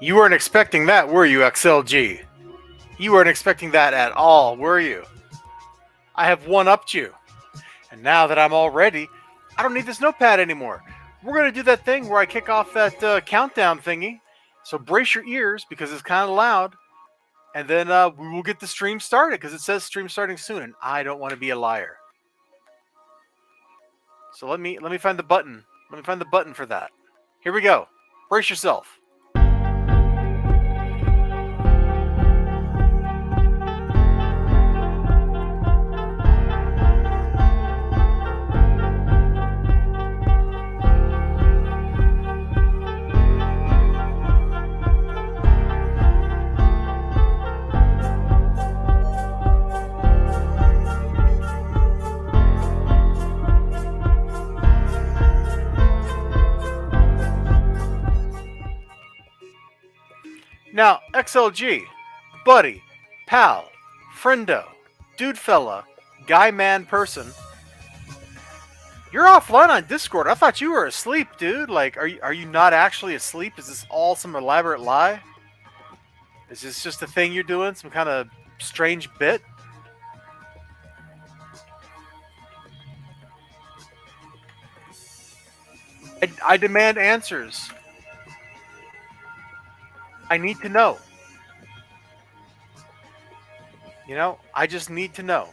You weren't expecting that, were you, XLG? You weren't expecting that at all, were you? I have one-upped you. And now that I'm all ready, I don't need this notepad anymore. We're going to do that thing where I kick off that countdown thingy. So brace your ears because it's kind of loud. And then we will get the stream started because it says stream starting soon. And I don't want to be a liar. So let me find the button. Let me find the button for that. Here we go. Brace yourself. Now, XLG, buddy, pal, friendo, dude fella, guy man person, you're offline on Discord. I thought you were asleep, dude. Like, are you not actually asleep? Is this all some elaborate lie? Is this just a thing you're doing? Some kind of strange bit? I demand answers. I need to know. You know, I just need to know.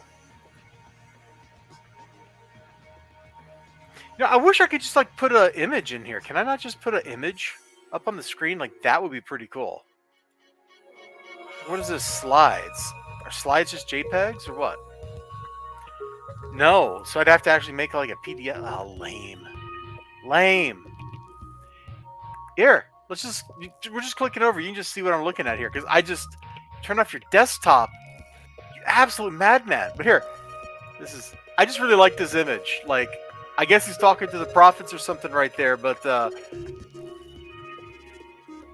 You know, I wish I could just like put an image in here. Can I not just put an image up on the screen? Like that would be pretty cool. What is this? Slides? Are slides just JPEGs or what? No, so I'd have to actually make like a PDF. Oh, lame. Lame. Here, we're just clicking over. You can just see what I'm looking at here because I just turn off your desktop. You absolute madman. But here, I just really like this image. Like, I guess he's talking to the prophets or something right there, but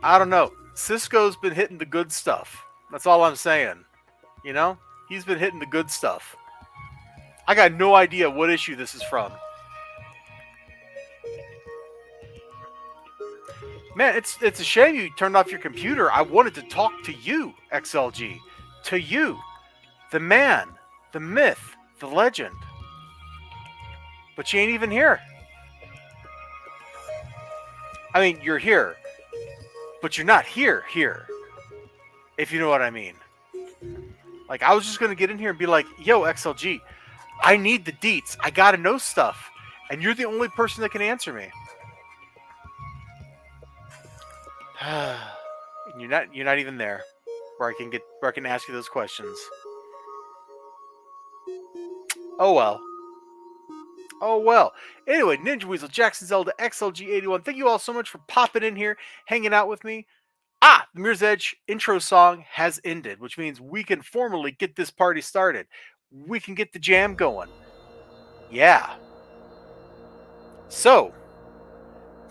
I don't know. Cisco's been hitting the good stuff. That's all I'm saying. You know? He's been hitting the good stuff. I got no idea what issue this is from. Man, it's a shame you turned off your computer. I wanted to talk to you, XLG. To you. The man. The myth. The legend. But you ain't even here. I mean, you're here. But you're not here. If you know what I mean. Like, I was just going to get in here and be like, yo, XLG, I need the deets. I got to know stuff. And you're the only person that can answer me. You're not even there where I can ask you those questions. Oh well. Oh well. Anyway, Ninja Weasel, Jackson Zelda, XLG81. Thank you all so much for popping in here, hanging out with me. The Mirror's Edge intro song has ended, which means we can formally get this party started. We can get the jam going. Yeah. So,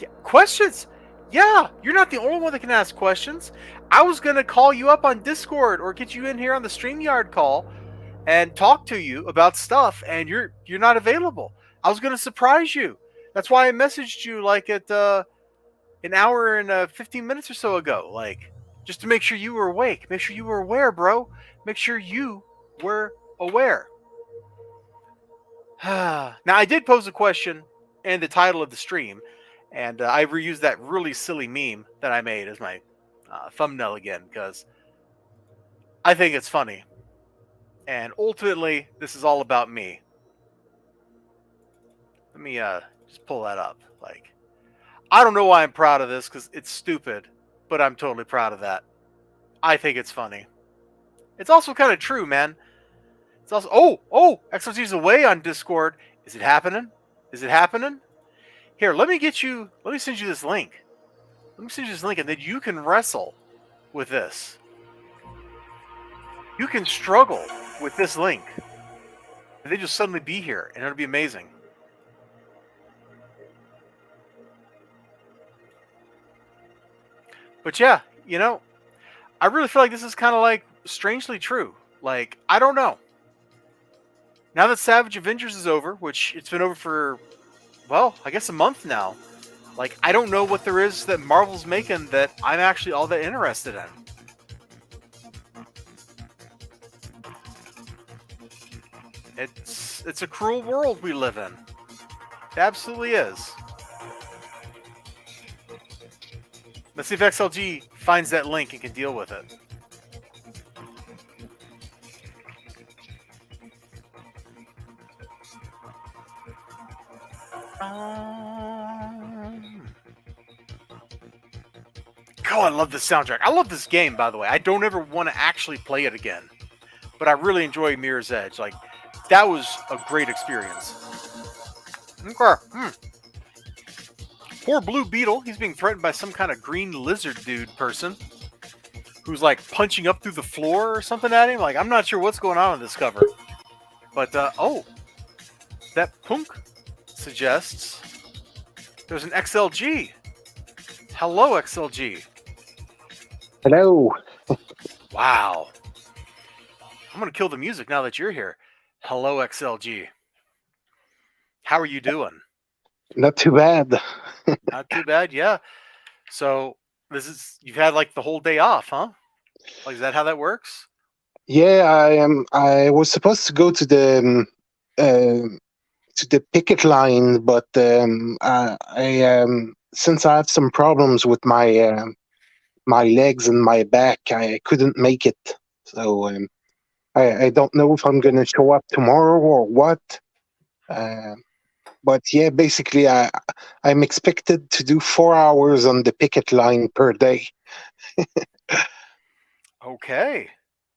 yeah, questions? Yeah, you're not the only one that can ask questions. I was going to call you up on Discord or get you in here on the StreamYard call and talk to you about stuff, and you're not available. I was going to surprise you. That's why I messaged you like at an hour and 15 minutes or so ago, like just to make sure you were awake, make sure you were aware, bro. Make sure you were aware. Now, I did pose a question in the title of the stream, and I reused that really silly meme that I made as my thumbnail again because I think it's funny. And ultimately, this is all about me. Let me just pull that up. Like, I don't know why I'm proud of this because it's stupid, but I'm totally proud of that. I think it's funny. It's also kind of true, man. It's also XOG's away on Discord. Is it happening? Is it happening? Here, let me send you this link. Let me send you this link, and then you can wrestle with this. You can struggle with this link. And then you'll suddenly be here, and it'll be amazing. But yeah, I really feel like this is kind of like strangely true. Like, I don't know. Now that Savage Avengers is over, which it's been over for, well, I guess a month now. Like, I don't know what there is that Marvel's making that I'm actually all that interested in. It's a cruel world we live in. It absolutely is. Let's see if XLG finds that link and can deal with it. Oh, I love this soundtrack. I love this game, by the way. I don't ever want to actually play it again. But I really enjoy Mirror's Edge. Like, that was a great experience. Okay. Poor Blue Beetle. He's being threatened by some kind of green lizard dude person who's like punching up through the floor or something at him. Like, I'm not sure what's going on in this cover. But, that punk suggests there's an XLG. Hello, XLG. Hello. Wow. I'm going to kill the music now that you're here. Hello, XLG. How are you doing? Not too bad. Not too bad, yeah. So, you've had like the whole day off, huh? Like, is that how that works? Yeah, I was supposed to go to the picket line, but since I have some problems with my my legs and my back, I couldn't make it. So I don't know if I'm going to show up tomorrow or what. But yeah, basically, I'm expected to do 4 hours on the picket line per day. Okay.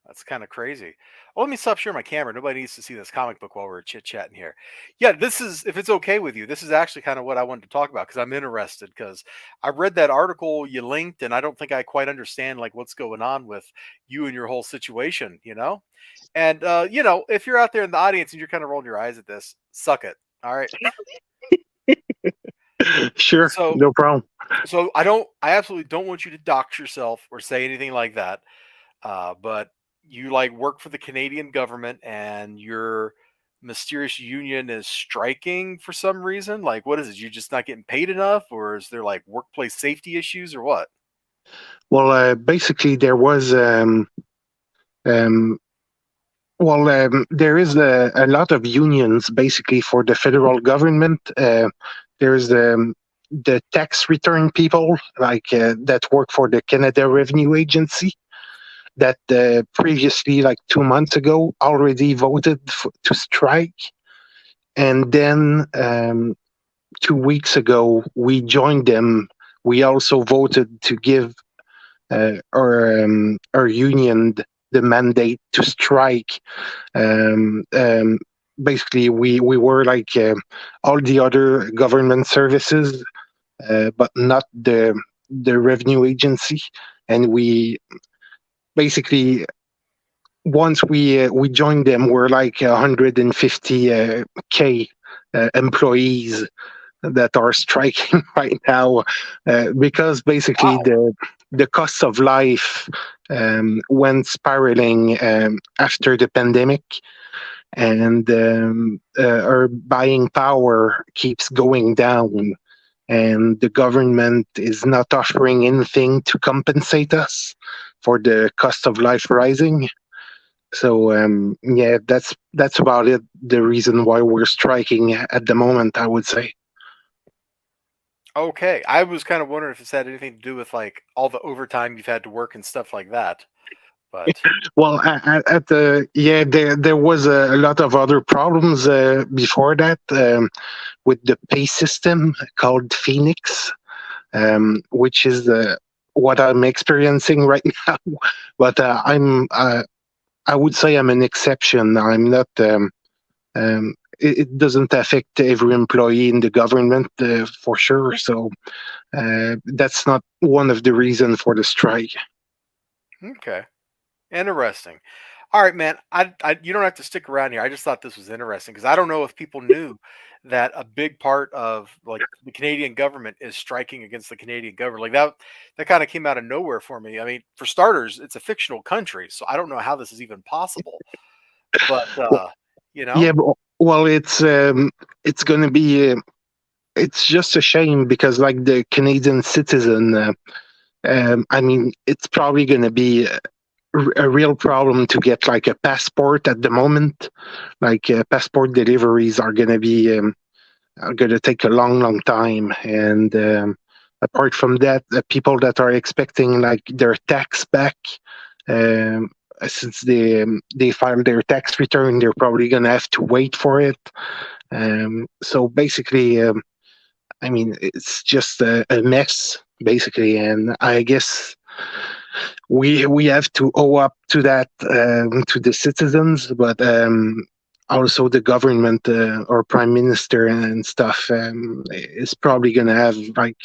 That's kind of crazy. Well, let me stop sharing my camera. Nobody needs to see this comic book while we're chit-chatting here. Yeah, this is, if it's okay with you, this is actually kind of what I wanted to talk about because I'm interested because I read that article you linked and I don't think I quite understand like what's going on with you and your whole situation, And, if you're out there in the audience and you're kind of rolling your eyes at this, suck it. All right. Sure, So, no problem. So I absolutely don't want you to dox yourself or say anything like that. But you like work for the Canadian government and your mysterious union is striking for some reason. Like, what is it? You're just not getting paid enough, or is there like workplace safety issues, or what? Well, basically, there was there is a lot of unions basically for the federal government. There's the tax return people that work for the Canada Revenue Agency that previously, like 2 months ago, already voted to strike. And then 2 weeks ago, we joined them. We also voted to give our union the mandate to strike basically we were like all the other government services, but not the revenue agency. And we basically, once we joined them, we're like 150 k employees that are striking right now, because basically Wow. the cost of life went spiraling after the pandemic, and our buying power keeps going down, and the government is not offering anything to compensate us for the cost of life rising. So yeah, that's about it. The reason why we're striking at the moment, I would say. Okay, I was kind of wondering if this had anything to do with like all the overtime you've had to work and stuff like that. But Well, at the yeah, there was a lot of other problems before that, with the pay system called Phoenix, which is what I'm experiencing right now. But I would say I'm an exception. I'm not. It doesn't affect every employee in the government for sure. So that's not one of the reasons for the strike. okay, interesting. All right, man. I you don't have to stick around here. I just thought this was interesting because I don't know if people knew that a big part of like the Canadian government is striking against the Canadian government. Like that kind of came out of nowhere for me. I mean, for starters, it's a fictional country, so I don't know how this is even possible. But you know, Yeah, well, it's going to be. It's just a shame because, like, the Canadian citizen, I mean, it's probably going to be a real problem to get like a passport at the moment. Like, passport deliveries are going to take a long, long time, and apart from that, the people that are expecting like their tax back. Um, since they filed their tax return, they're probably going to have to wait for it. So basically, I mean, it's just a mess, basically, and I guess we have to owe up to that, to the citizens, but also the government, or prime minister and stuff, is probably going to have like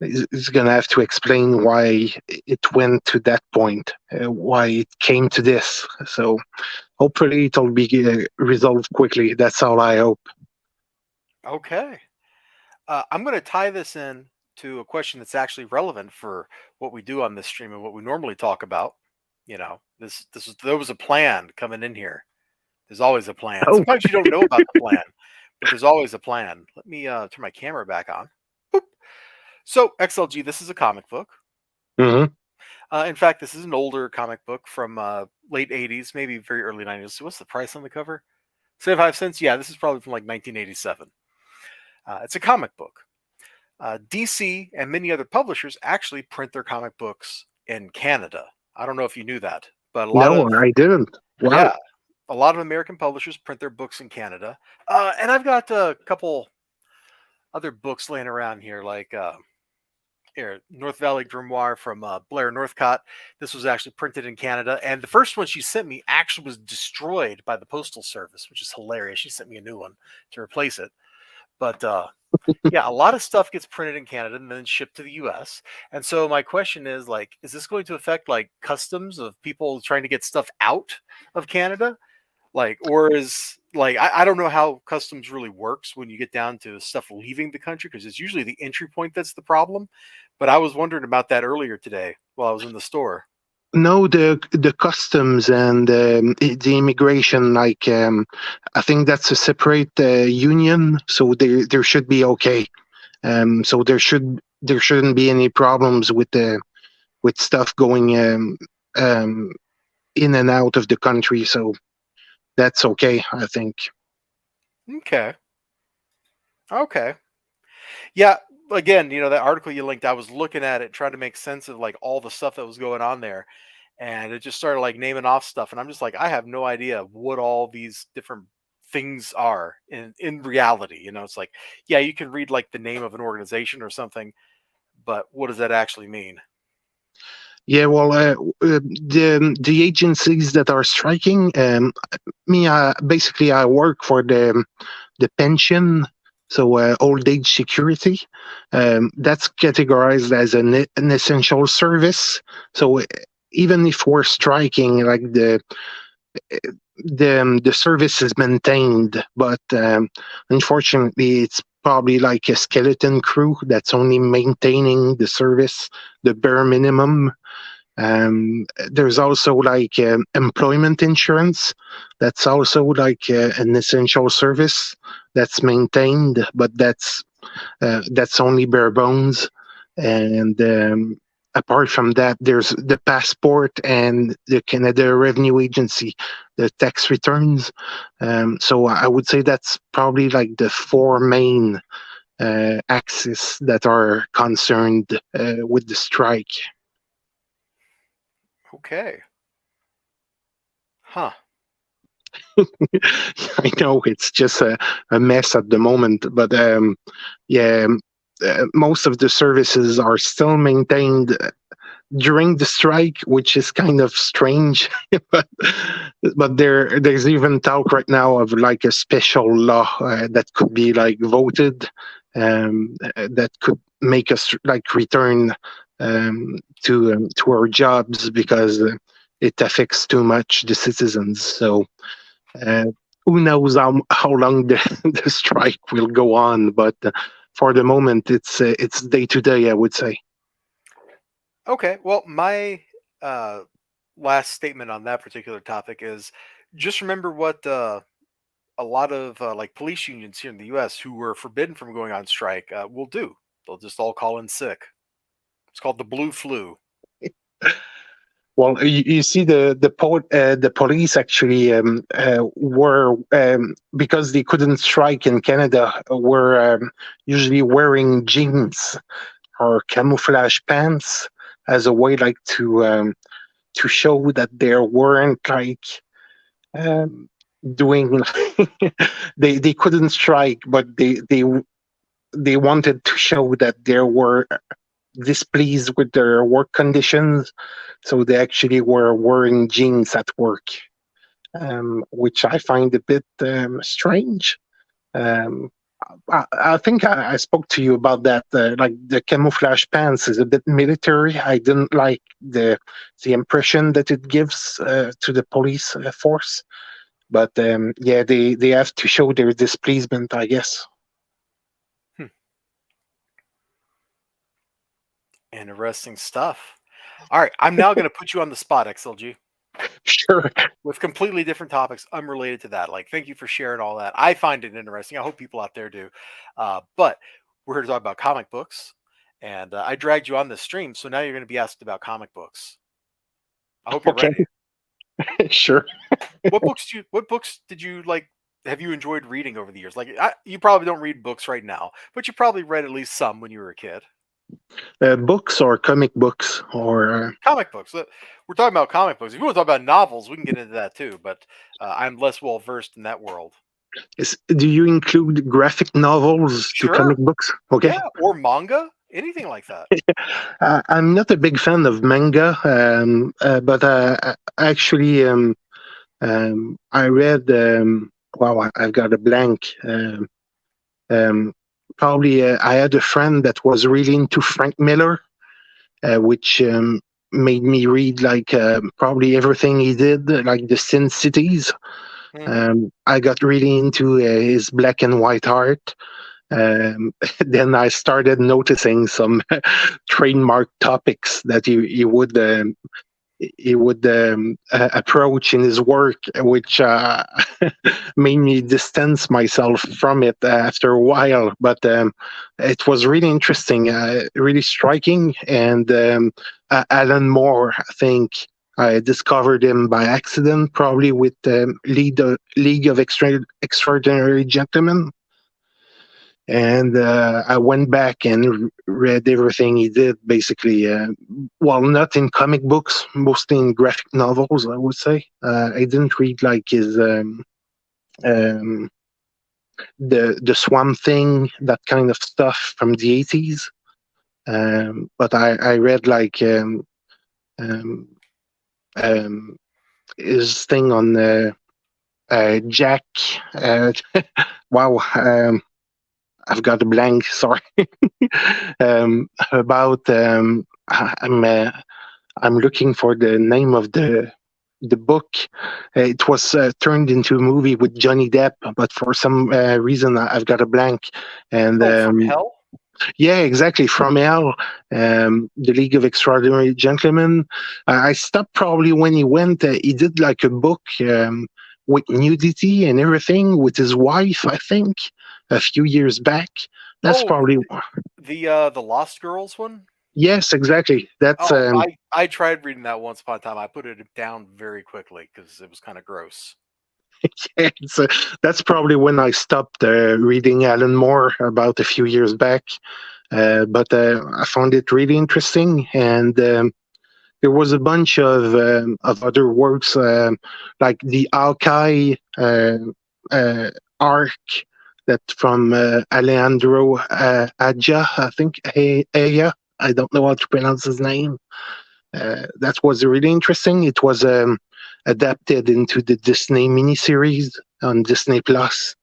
is going to have to explain why it went to that point, why it came to this. So hopefully it'll be resolved quickly. That's all I hope. okay. I'm going to tie this in to a question that's actually relevant for what we do on this stream and what we normally talk about. You know, there was a plan coming in here. There's always a plan. Oh. Sometimes you don't know about the plan, but there's always a plan. Let me turn my camera back on. Boop. So XLG, this is a comic book. Hmm. In fact, this is an older comic book from late '80s, maybe very early '90s. So what's the price on the cover? 75 cents. Yeah, this is probably from like 1987. It's a comic book. DC and many other publishers actually print their comic books in Canada. I don't know if you knew that, but No, I didn't. Wow. yeah, a lot of American publishers print their books in Canada. And I've got a couple other books laying around here, like here, North Valley Grimoire from Blair Northcott. This was actually printed in Canada, and the first one she sent me actually was destroyed by the Postal Service, which is hilarious. She sent me a new one to replace it. But yeah, a lot of stuff gets printed in Canada and then shipped to the US. And so my question is like, is this going to affect like customs of people trying to get stuff out of Canada? Like, or is like I don't know how customs really works when you get down to stuff leaving the country because it's usually the entry point that's the problem. But I was wondering about that earlier today while I was in the store. No, the customs and the immigration, like, I think that's a separate union, so there should be okay. So there shouldn't be any problems with stuff going um, in and out of the country. So that's okay, I think. Okay. Okay. Yeah, again, that article you linked, I was looking at it, trying to make sense of like all the stuff that was going on there. And it just started like naming off stuff. And I'm just like, I have no idea what all these different things are in reality. It's like, yeah, you can read like the name of an organization or something, but what does that actually mean? Yeah, well, the agencies that are striking, me basically I work for the pension, so old age security. That's categorized as an essential service. So even if we're striking, like the service is maintained, but unfortunately, it's probably like a skeleton crew that's only maintaining the service, the bare minimum. There's also like employment insurance. That's also like an essential service that's maintained, but that's only bare bones. And apart from that, there's the passport and the Canada Revenue Agency, the tax returns. So I would say that's probably like the four main axes that are concerned with the strike. Okay. Huh. I know it's just a mess at the moment, but yeah, most of the services are still maintained during the strike, which is kind of strange. but there's even talk right now of like a special law that could be like voted, that could make us like return to our jobs because it affects too much the citizens. So uh, who knows how long the strike will go on? But for the moment, it's day to day, I would say. Okay. Well, my uh, last statement on that particular topic is just remember what a lot of like police unions here in the U.S. who were forbidden from going on strike will do. They'll just all call in sick. It's called the blue flu. Well, you see, the police actually were because they couldn't strike in Canada, were usually wearing jeans or camouflage pants as a way like to show that there weren't like um, doing they couldn't strike, but they wanted to show that there were displeased with their work conditions, so they actually were wearing jeans at work, which I find a bit strange. Um, I think I spoke to you about that. Like the camouflage pants is a bit military. I didn't like the impression that it gives to the police force. But yeah, they have to show their displeasement, I guess. Hmm. Interesting stuff. All right, I'm now going to put you on the spot, XLG, Sure. with completely different topics unrelated to that. Like, thank you for sharing all that. I find it interesting. I hope people out there do. But we're here to talk about comic books, and I dragged you on this stream, so now you're going to be asked about comic books. I hope you're Okay. ready. Sure. What books did you like? Have you enjoyed reading over the years? Like, you probably don't read books right now, but you probably read at least some when you were a kid. Books or comic books or Comic books. We're talking about comic books. If you want to talk about novels, we can get into that too. But I'm less well versed in that world. do you include graphic novels to comic Sure. books? Okay. Yeah, or manga, anything like that. I'm not a big fan of manga, but actually, I read. Wow, I've got a blank. Um, Probably, I had a friend that was really into Frank Miller, which made me read like probably everything he did, like the Sin Cities. Hmm. I got really into his black and white art. Then I started noticing some trademark topics that he would approach in his work, which made me distance myself from it after a while. But it was really interesting, really striking. And Alan Moore, I think. I discovered him by accident, probably with League of Extraordinary Gentlemen, and I went back and read everything he did. Basically, well, not in comic books, mostly in graphic novels. I would say I didn't read like his um, the Swamp Thing, that kind of stuff from the 80s. But I read like Um, um, his thing on Jack. Uh, wow, I've got a blank. Sorry. About I'm looking for the name of the book. It was turned into a movie with Johnny Depp, but for some reason I've got a blank. And Oh, from hell. yeah, exactly. From Hell, The League of Extraordinary Gentlemen. I stopped probably when he went. He did like a book with nudity and everything with his wife, I think, a few years back. That's Oh, probably the Lost Girls one. yes, exactly. That's Oh, I tried reading that once upon a time. I put it down very quickly because it was kind of gross. it's, that's probably when I stopped reading Alan Moore about a few years back. But I found it really interesting, and there was a bunch of other works like the Alkai arc that from Alejandro Aja, I think Aya. I don't know how to pronounce his name. That was really interesting. It was adapted into the Disney miniseries on Disney Plus.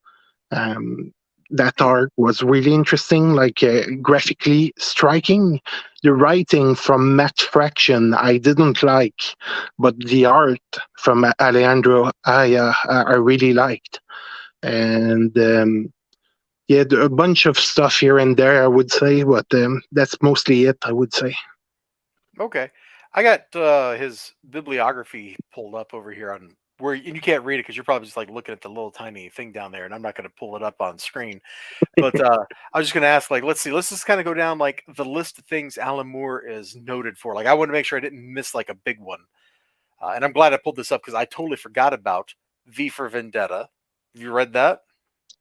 Um, that Hmm. art was really interesting, like graphically striking. The writing from Matt Fraction I didn't like, but the art from Alejandro Aya I really liked. And yeah, a bunch of stuff here and there, I would say, but that's mostly it, I would say. Okay, I got his bibliography pulled up over here on where, and you can't read it because you're probably just like looking at the little tiny thing down there, and I'm not going to pull it up on screen. But I was just going to ask, like, let's see, let's just kind of go down like the list of things Alan Moore is noted for. Like, I want to make sure I didn't miss like a big one, and I'm glad I pulled this up because I totally forgot about V for Vendetta. Have you read that?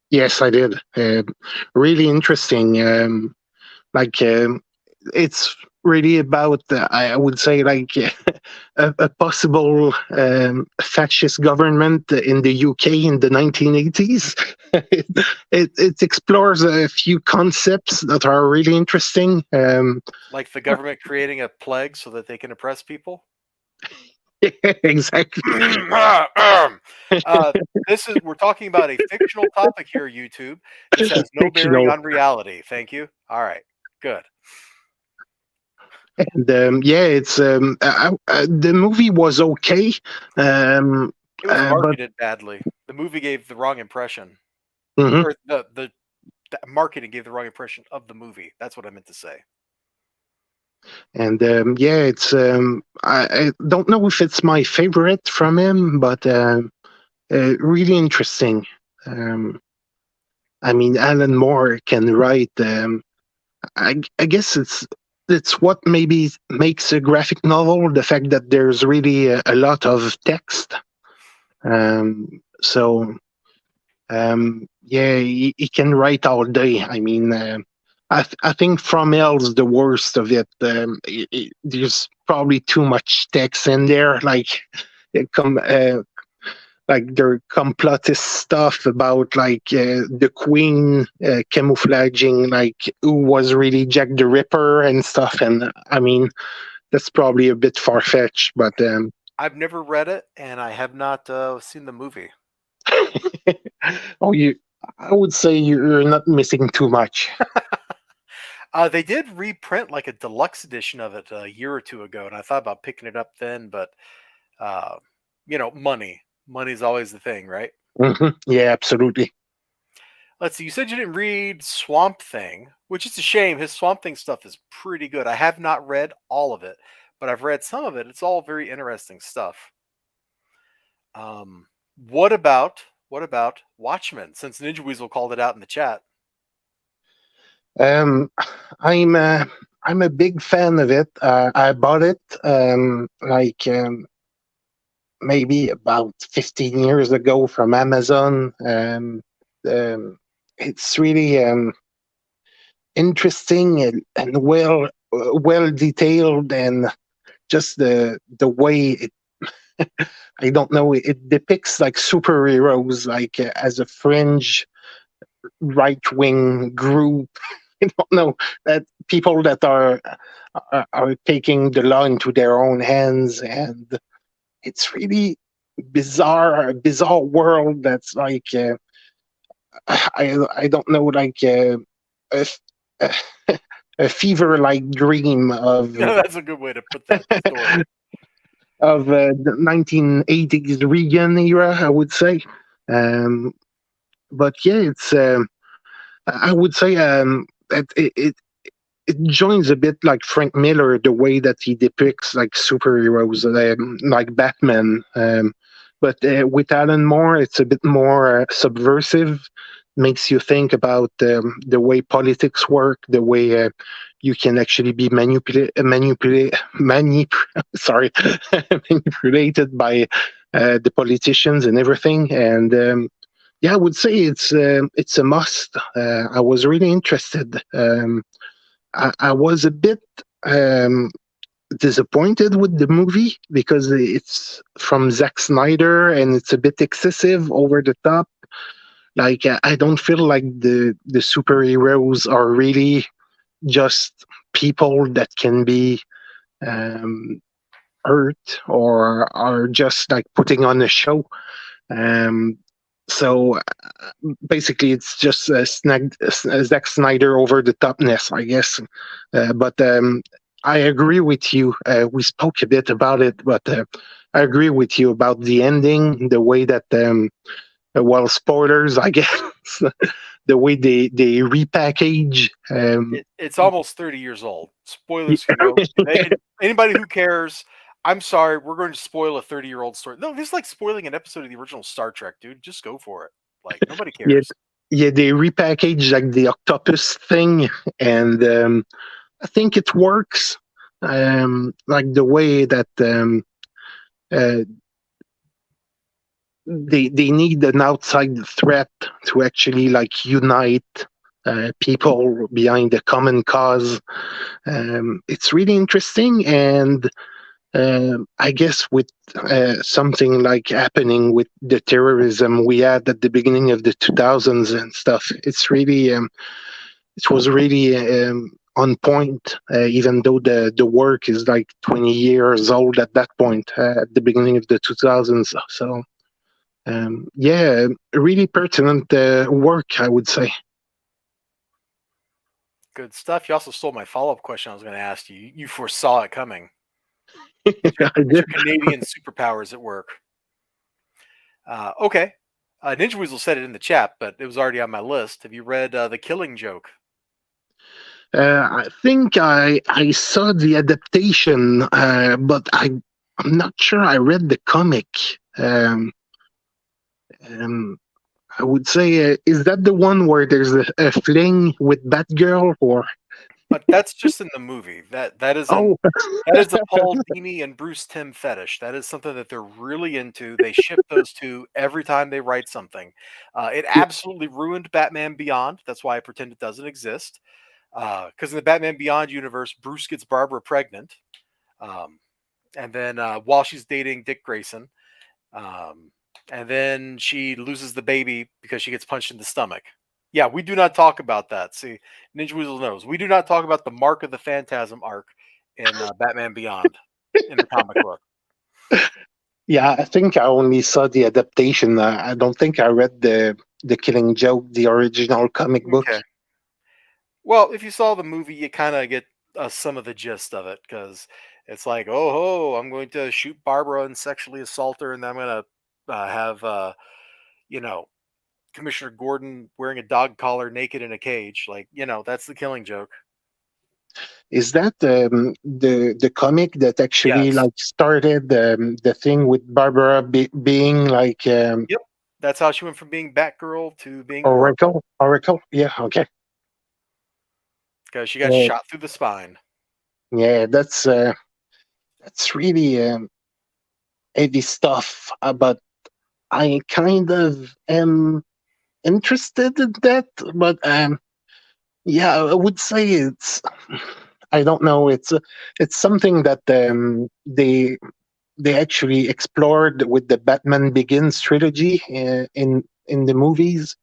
Yes, I did. Really interesting. Like it's really about I would say like a possible fascist government in the UK in the 1980s. It explores a few concepts that are really interesting. Like the government creating a plague so that they can oppress people? Exactly. uh, this is we're talking about a fictional topic here, YouTube. This has no bearing Fictional. on reality. Thank you. All right, good. And yeah, it's the movie was okay, um, It was but marketed badly. The movie gave the wrong impression, mhm. or the marketing gave the wrong impression of the movie. That's what I meant to say. And yeah, it's I don't know if it's my favorite from him, but really interesting. Um, I mean, Alan Moore can write. I guess it's what maybe makes a graphic novel, the fact that there's really a lot of text. So yeah, he can write all day. I mean, I think From Hell's the worst of it. There's probably too much text in there, like it come like there complotist stuff about like the Queen camouflaging like who was really Jack the Ripper and stuff. And I mean, that's probably a bit far fetched, but I've never read it, and I have not seen the movie. oh, I would say you're not missing too much. They did reprint like a deluxe edition of it a year or two ago, and I thought about picking it up then, but uh, money's always the thing, right? Yeah, absolutely. Let's see. You said you didn't read Swamp Thing, which is a shame. His Swamp Thing stuff is pretty good. I have not read all of it, but I've read some of it. It's all very interesting stuff. Um, what about Watchmen? Since Ninja Weasel called it out in the chat. Um, I'm I'm a big fan of it. I bought it like maybe about 15 years ago from Amazon. Um, it's really interesting and well detailed, and just the way it I don't know, it depicts like superheroes like as a fringe right wing group. I don't know, that people that are taking the law into their own hands, and it's really bizarre, a bizarre world that's like I don't know, like a, a, a fever like dream That's a good way to put that story. of the 1980s Reagan era, I would say. Um, but yeah, it's I would say it joins a bit like Frank Miller, the way that he depicts like superheroes, like Batman. But with Alan Moore, it's a bit more subversive. Makes you think about the way politics work, the way you can actually be sorry, manipulated by the politicians and everything. And yeah, I would say it's a must. I was really interested. I was a bit um, disappointed with the movie because it's from Zack Snyder and it's a bit excessive, over the top. Like I don't feel like the superheroes are really just people that can be um, hurt or are just like putting on a show. Um, so basically, it's just Zack Snyder over the topness, I guess. But I agree with you. We spoke a bit about it, but I agree with you about the ending, the way that, well, spoilers, I guess, the way they repackage. It's almost 30 years old. Spoilers for no. Anybody who cares, I'm sorry. We're going to spoil a 30-year-old story. No, this is like spoiling an episode of the original Star Trek, dude. Just go for it. Like nobody yeah, cares. yeah, they repackage like the octopus thing, and I think it works. Like the way that uh, they need an outside threat to actually like unite people behind a common cause. It's really interesting, and I guess with something like happening with the terrorism we had at the beginning of the 2000s and stuff, it was really on point, even though the work is like 20 years old at that point, at the beginning of the 2000s. So, yeah, really pertinent work, I would say. Good stuff. You also stole my follow-up question I was going to ask you. You foresaw it coming. I Get did. your Canadian superpowers at work. Okay. Ninja Weasel said it in the chat, but it was already on my list. Have you read The Killing Joke? I think I saw the adaptation, but I'm not sure I read the comic. Um, um, I would say, is that the one where there's a fling with Batgirl? Or But that's just in the movie. oh, That is a Paul Dini and Bruce Timm fetish. That is something that they're really into. They ship those two every time they write something. It absolutely ruined Batman Beyond. That's why I pretend it doesn't exist. Because in the Batman Beyond universe, Bruce gets Barbara pregnant, um, and then while she's dating Dick Grayson, um, and then she loses the baby because she gets punched in the stomach. Yeah, we do not talk about that. See, Ninja Weasel knows. We do not talk about the Mark of the Phantasm arc in Batman Beyond in the comic book. yeah, I think I only saw the adaptation. I don't think I read the Killing Joke, the original comic book. Okay. Well, if you saw the movie, you kind of get some of the gist of it because it's like, oh, ho, I'm going to shoot Barbara and sexually assault her, and then I'm going to have, you know, Commissioner Gordon wearing a dog collar, naked in a cage. Like, that's the Killing Joke. Is that the comic that actually Yes. like started the thing with Barbara being like Yep. That's how she went from being Batgirl to being Oracle Oracle? Oracle? Yeah, okay. because she got Uh, shot through the spine. yeah, that's really heavy stuff. But I kind of am interested in that. But yeah, I would say it's. I don't know. It's something that they actually explored with the Batman Begins trilogy in the movies.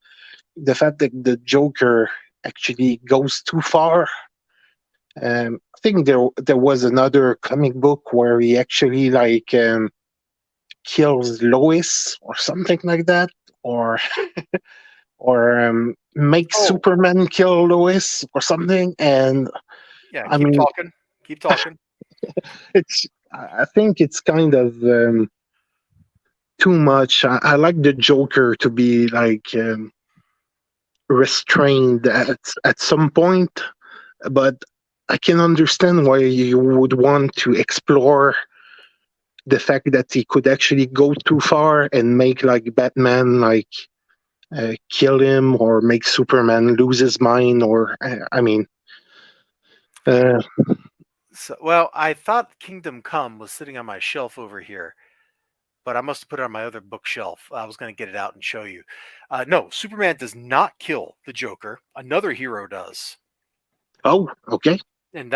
The fact that the Joker actually goes too far. I think there was another comic book where he actually kills Lois or something like that, or makes Oh, Superman kill Lois or something. And yeah. I Keep mean, talking. Keep talking. it's I think it's kind of too much. I like the Joker to be restrained at some point, but I can understand why you would want to explore the fact that he could actually go too far and make like Batman kill him or make Superman lose his mind. Or I mean, uh, So, well, I thought Kingdom Come was sitting on my shelf over here, but I must have put it on my other bookshelf. I was going to get it out and show you. No, Superman does not kill the Joker. Another hero does, oh, okay, and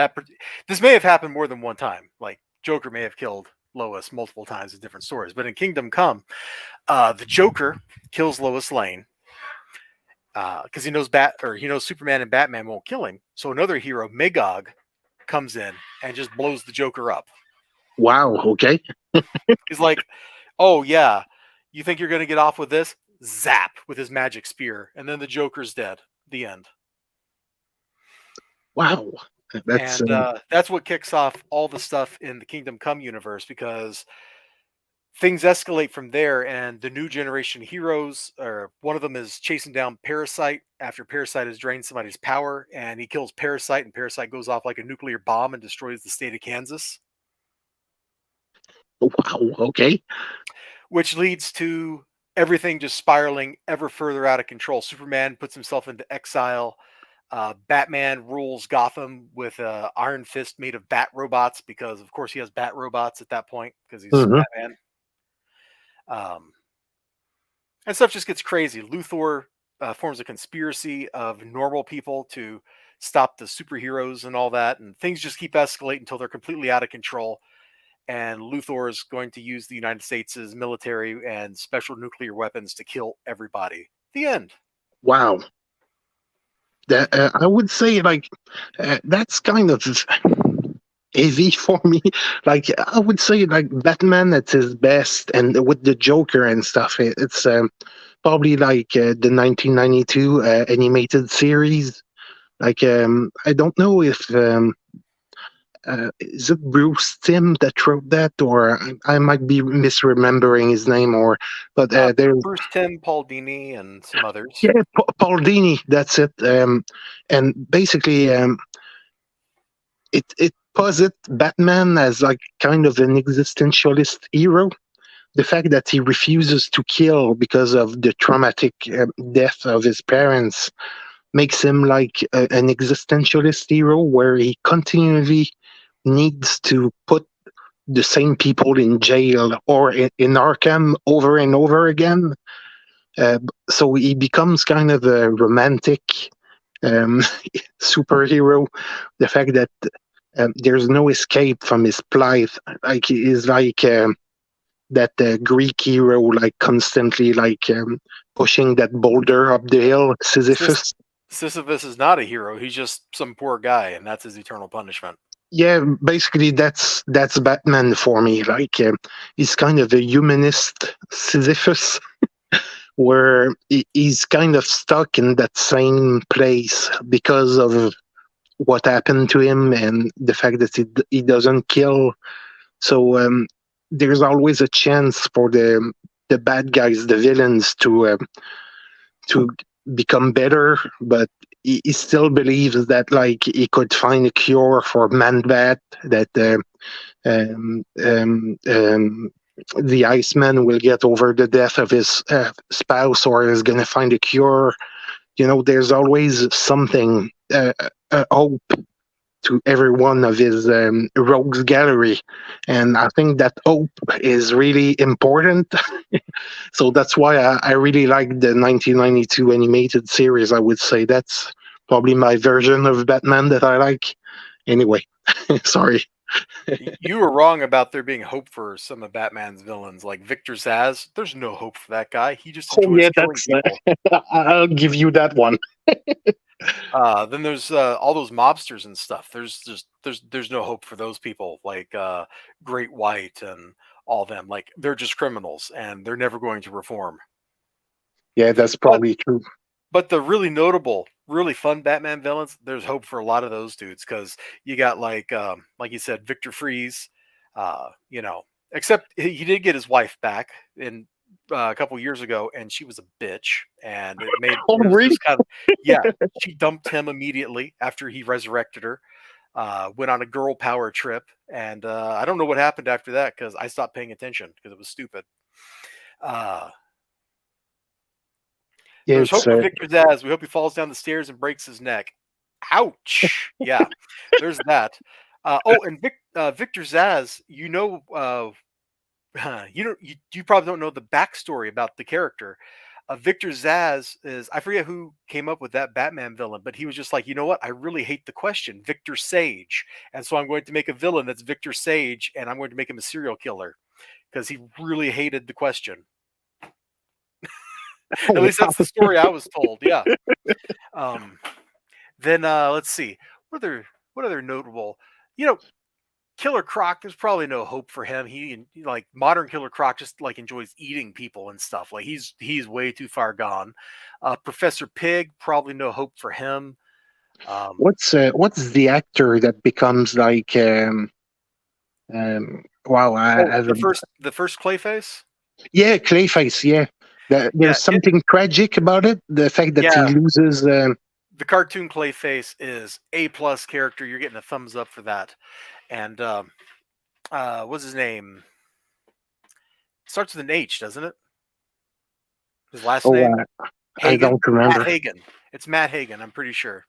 this may have happened more than one time. Like Joker may have killed Lois multiple times in different stories, but in Kingdom Come, the Joker kills Lois Lane because he knows Superman and Batman won't kill him. So another hero, Magog, comes in and just blows the Joker up. wow, okay, He's like, "Oh yeah, you think you're gonna get off with this?" Zap with his magic spear, and then the Joker's dead. The end. wow, that's And that's what kicks off all the stuff in the Kingdom Come universe because things escalate from there. And the new generation heroes, or one of them is chasing down Parasite after Parasite has drained somebody's power, and he kills Parasite, and Parasite goes off like a nuclear bomb and destroys the state of Kansas, wow, okay, which leads to everything just spiraling ever further out of control. Superman puts himself into exile. Batman rules Gotham with an iron fist made of bat robots because, of course, he has bat robots at that point because he's hmm Batman. Um, and stuff just gets crazy. Luthor forms a conspiracy of normal people to stop the superheroes and all that, and things just keep escalating until they're completely out of control. And Luthor is going to use the United States' military and special nuclear weapons to kill everybody. The end. wow. That I would say that's kind of heavy for me. Like I would say like Batman at his best, and with the Joker and stuff, it's probably the 1992 animated series. I don't know if is it Bruce Timm that wrote that, or I might be misremembering his name, or but there's Bruce Timm, Paul Dini, and some others. yeah, Paul Dini. That's it. And basically, it posits Batman as like kind of an existentialist hero. The fact that he refuses to kill because of the traumatic death of his parents makes him like an existentialist hero, where he continually needs to put the same people in jail or in Arkham over and over again. So he becomes kind of a romantic um, superhero. The fact that there's no escape from his plight, like he is that Greek hero, like constantly pushing that boulder up the hill, Sis- Sisyphus. Sisyphus is not a hero. He's just some poor guy, and that's his eternal punishment. Yeah, basically that's Batman for me. He's kind of a humanist Sisyphus, where he's kind of stuck in that same place because of what happened to him and the fact that he doesn't kill. So there's always a chance for the bad guys, the villains, to become better, but he still believes that like he could find a cure for Man-Bat, that um, um, um, the Iceman will get over the death of his spouse or is going to find a cure. There's always something, hope to every one of his rogues gallery, and I think that hope is really important. So that's why I really like the 1992 animated series. I would say that's probably my version of Batman that I like. Anyway, sorry. You were wrong about there being hope for some of Batman's villains, like Victor Zsasz. There's no hope for that guy. He just Oh enjoys yeah, killing people. I'll give you that one. Then there's all those mobsters and stuff. There's no hope for those people like Great White and all them. Like they're just criminals and they're never going to reform. Yeah, that's But probably true. but the really notable, really fun Batman villains, there's hope for a lot of those dudes because you got like you said, Victor Freeze. You know, except he did get his wife back in a couple years ago, and she was a bitch, and Oh, it was really? just kind of yeah. She dumped him immediately after he resurrected her. Went on a girl power trip, and I don't know what happened after that because I stopped paying attention because it was stupid. Uh, There's It's hope for Victor Zaz. We hope he falls down the stairs and breaks his neck. Ouch. Yeah, there's that. Victor Zaz, you probably don't know the backstory about the character. Victor Zaz is I forget who came up with that Batman villain, but he was just like, you know what? I really hate the question, Victor Sage, and so I'm going to make a villain that's Victor Sage, and I'm going to make him a serial killer because he really hated the question. At oh, least that's the story I was told. Yeah. Um, Then let's see. What other what other notable? You know, Killer Croc. There's probably no hope for him. Like modern Killer Croc just like enjoys eating people and stuff. Like he's way too far gone. Professor Pig, probably no hope for him. Um, what's the actor that becomes like wow, oh, I don't, the first Clayface. yeah, Clayface, yeah. Yeah, There's something tragic about it. The fact that he yeah. loses. The cartoon Clayface is A+ character. You're getting a thumbs up for that. And what's his name? Starts with an H, doesn't it? His last Oh, name? I Hagen? don't Matt remember. Hagen. It's Matt Hagen, I'm pretty sure.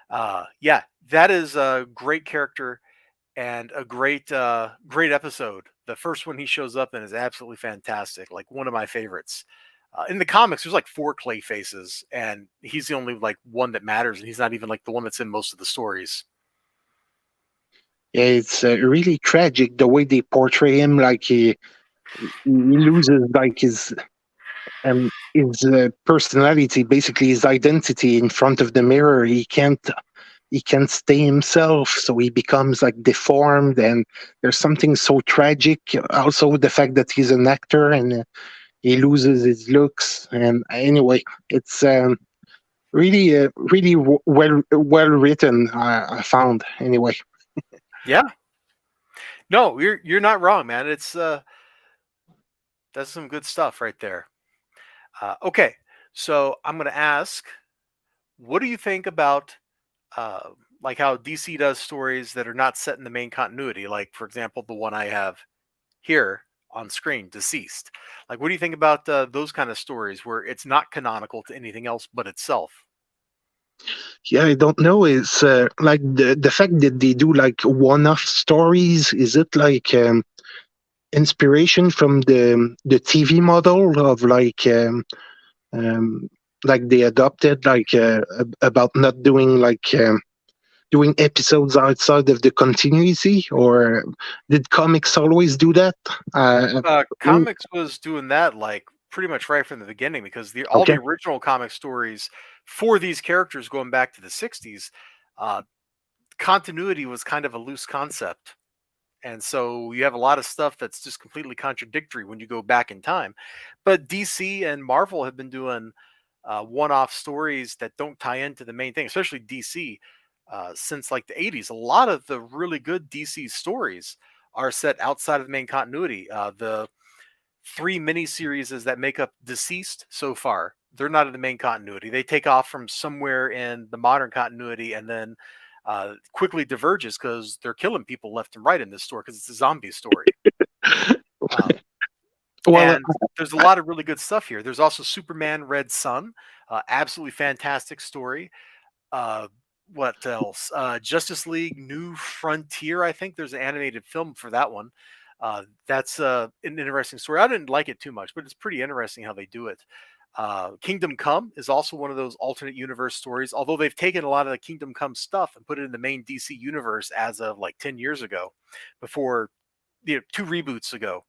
Yeah, that is a great character and a great episode. The first one he shows up in is absolutely fantastic, like one of my favorites. In the comics, there's like four Clay faces, and he's the only like one that matters, and he's not even like the one that's in most of the stories. Yeah, it's really tragic the way they portray him. Like he loses like his personality, basically his identity in front of the mirror. He can't stay himself, so he becomes like deformed. And there's something so tragic. Also, the fact that he's an actor and he loses his looks. And anyway, it's really well written. I found anyway. Yeah, no, you're not wrong, man. It's that's some good stuff right there. Okay, so I'm gonna ask, what do you think about like how DC does stories that are not set in the main continuity? Like, for example, the one I have here on screen, Deceased. Like, what do you think about those kind of stories where it's not canonical to anything else but itself? Yeah, I don't know. It's like the fact that they do like one-off stories. Is it like inspiration from the TV model of um, like they adopted about not doing doing episodes outside of the continuity, or did comics always do that? Mm, Comics was doing that like pretty much right from the beginning because all the okay. original comic stories for these characters going back to the '60s, uh, continuity was kind of a loose concept. And so you have a lot of stuff that's just completely contradictory when you go back in time. But DC and Marvel have been doing one-off stories that don't tie into the main thing, especially DC, since like the '80s. A lot of the really good DC stories are set outside of the main continuity. The three miniseries that make up Deceased so far, they're not in the main continuity. They take off from somewhere in the modern continuity and then quickly diverges because they're killing people left and right in this story because it's a zombie story. Um, Well, and there's a lot of really good stuff here. There's also Superman Red Sun, absolutely fantastic story. Uh, what else? Justice League New Frontier. I think there's an animated film for that one. That's an interesting story. I didn't like it too much, but it's pretty interesting how they do it. Kingdom Come is also one of those alternate universe stories, although they've taken a lot of the Kingdom Come stuff and put it in the main DC universe as of like 10 years ago, before, two reboots ago,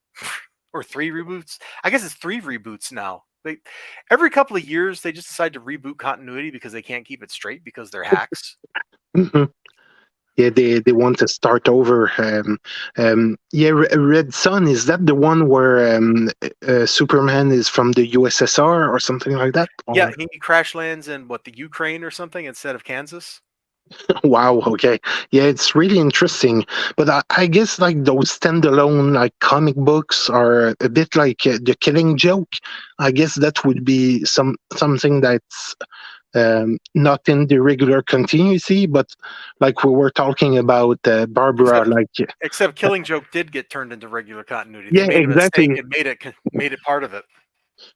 or three reboots. I guess it's three reboots now. They every couple of years they just decide to reboot continuity because they can't keep it straight because they're hacks. Mhm. Yeah, they want to start over. Yeah, Red Sun, is that the one where Superman is from the USSR or something like that? Yeah, Or he crash lands in what, the Ukraine or something instead of Kansas. wow, okay, yeah, it's really interesting. But I guess like those standalone like comic books are a bit like the Killing Joke. I guess that would be something that's not in the regular continuity, but like we were talking about Barbara, Except like except Killing Joke did get turned into regular continuity. They yeah, made a mistake exactly. and made it part of it.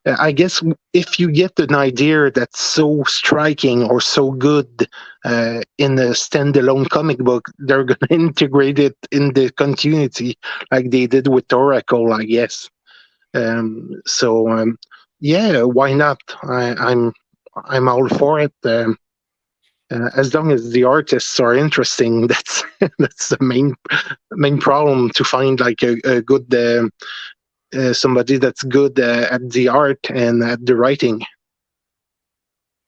I guess if you get an idea that's so striking or so good in a standalone comic book, they're going to integrate it in the continuity like they did with Oracle, I guess. So yeah, why not? I'm all for it. As long as the artists are interesting, that's that's the main problem to find like a good somebody that's good at the art and at the writing.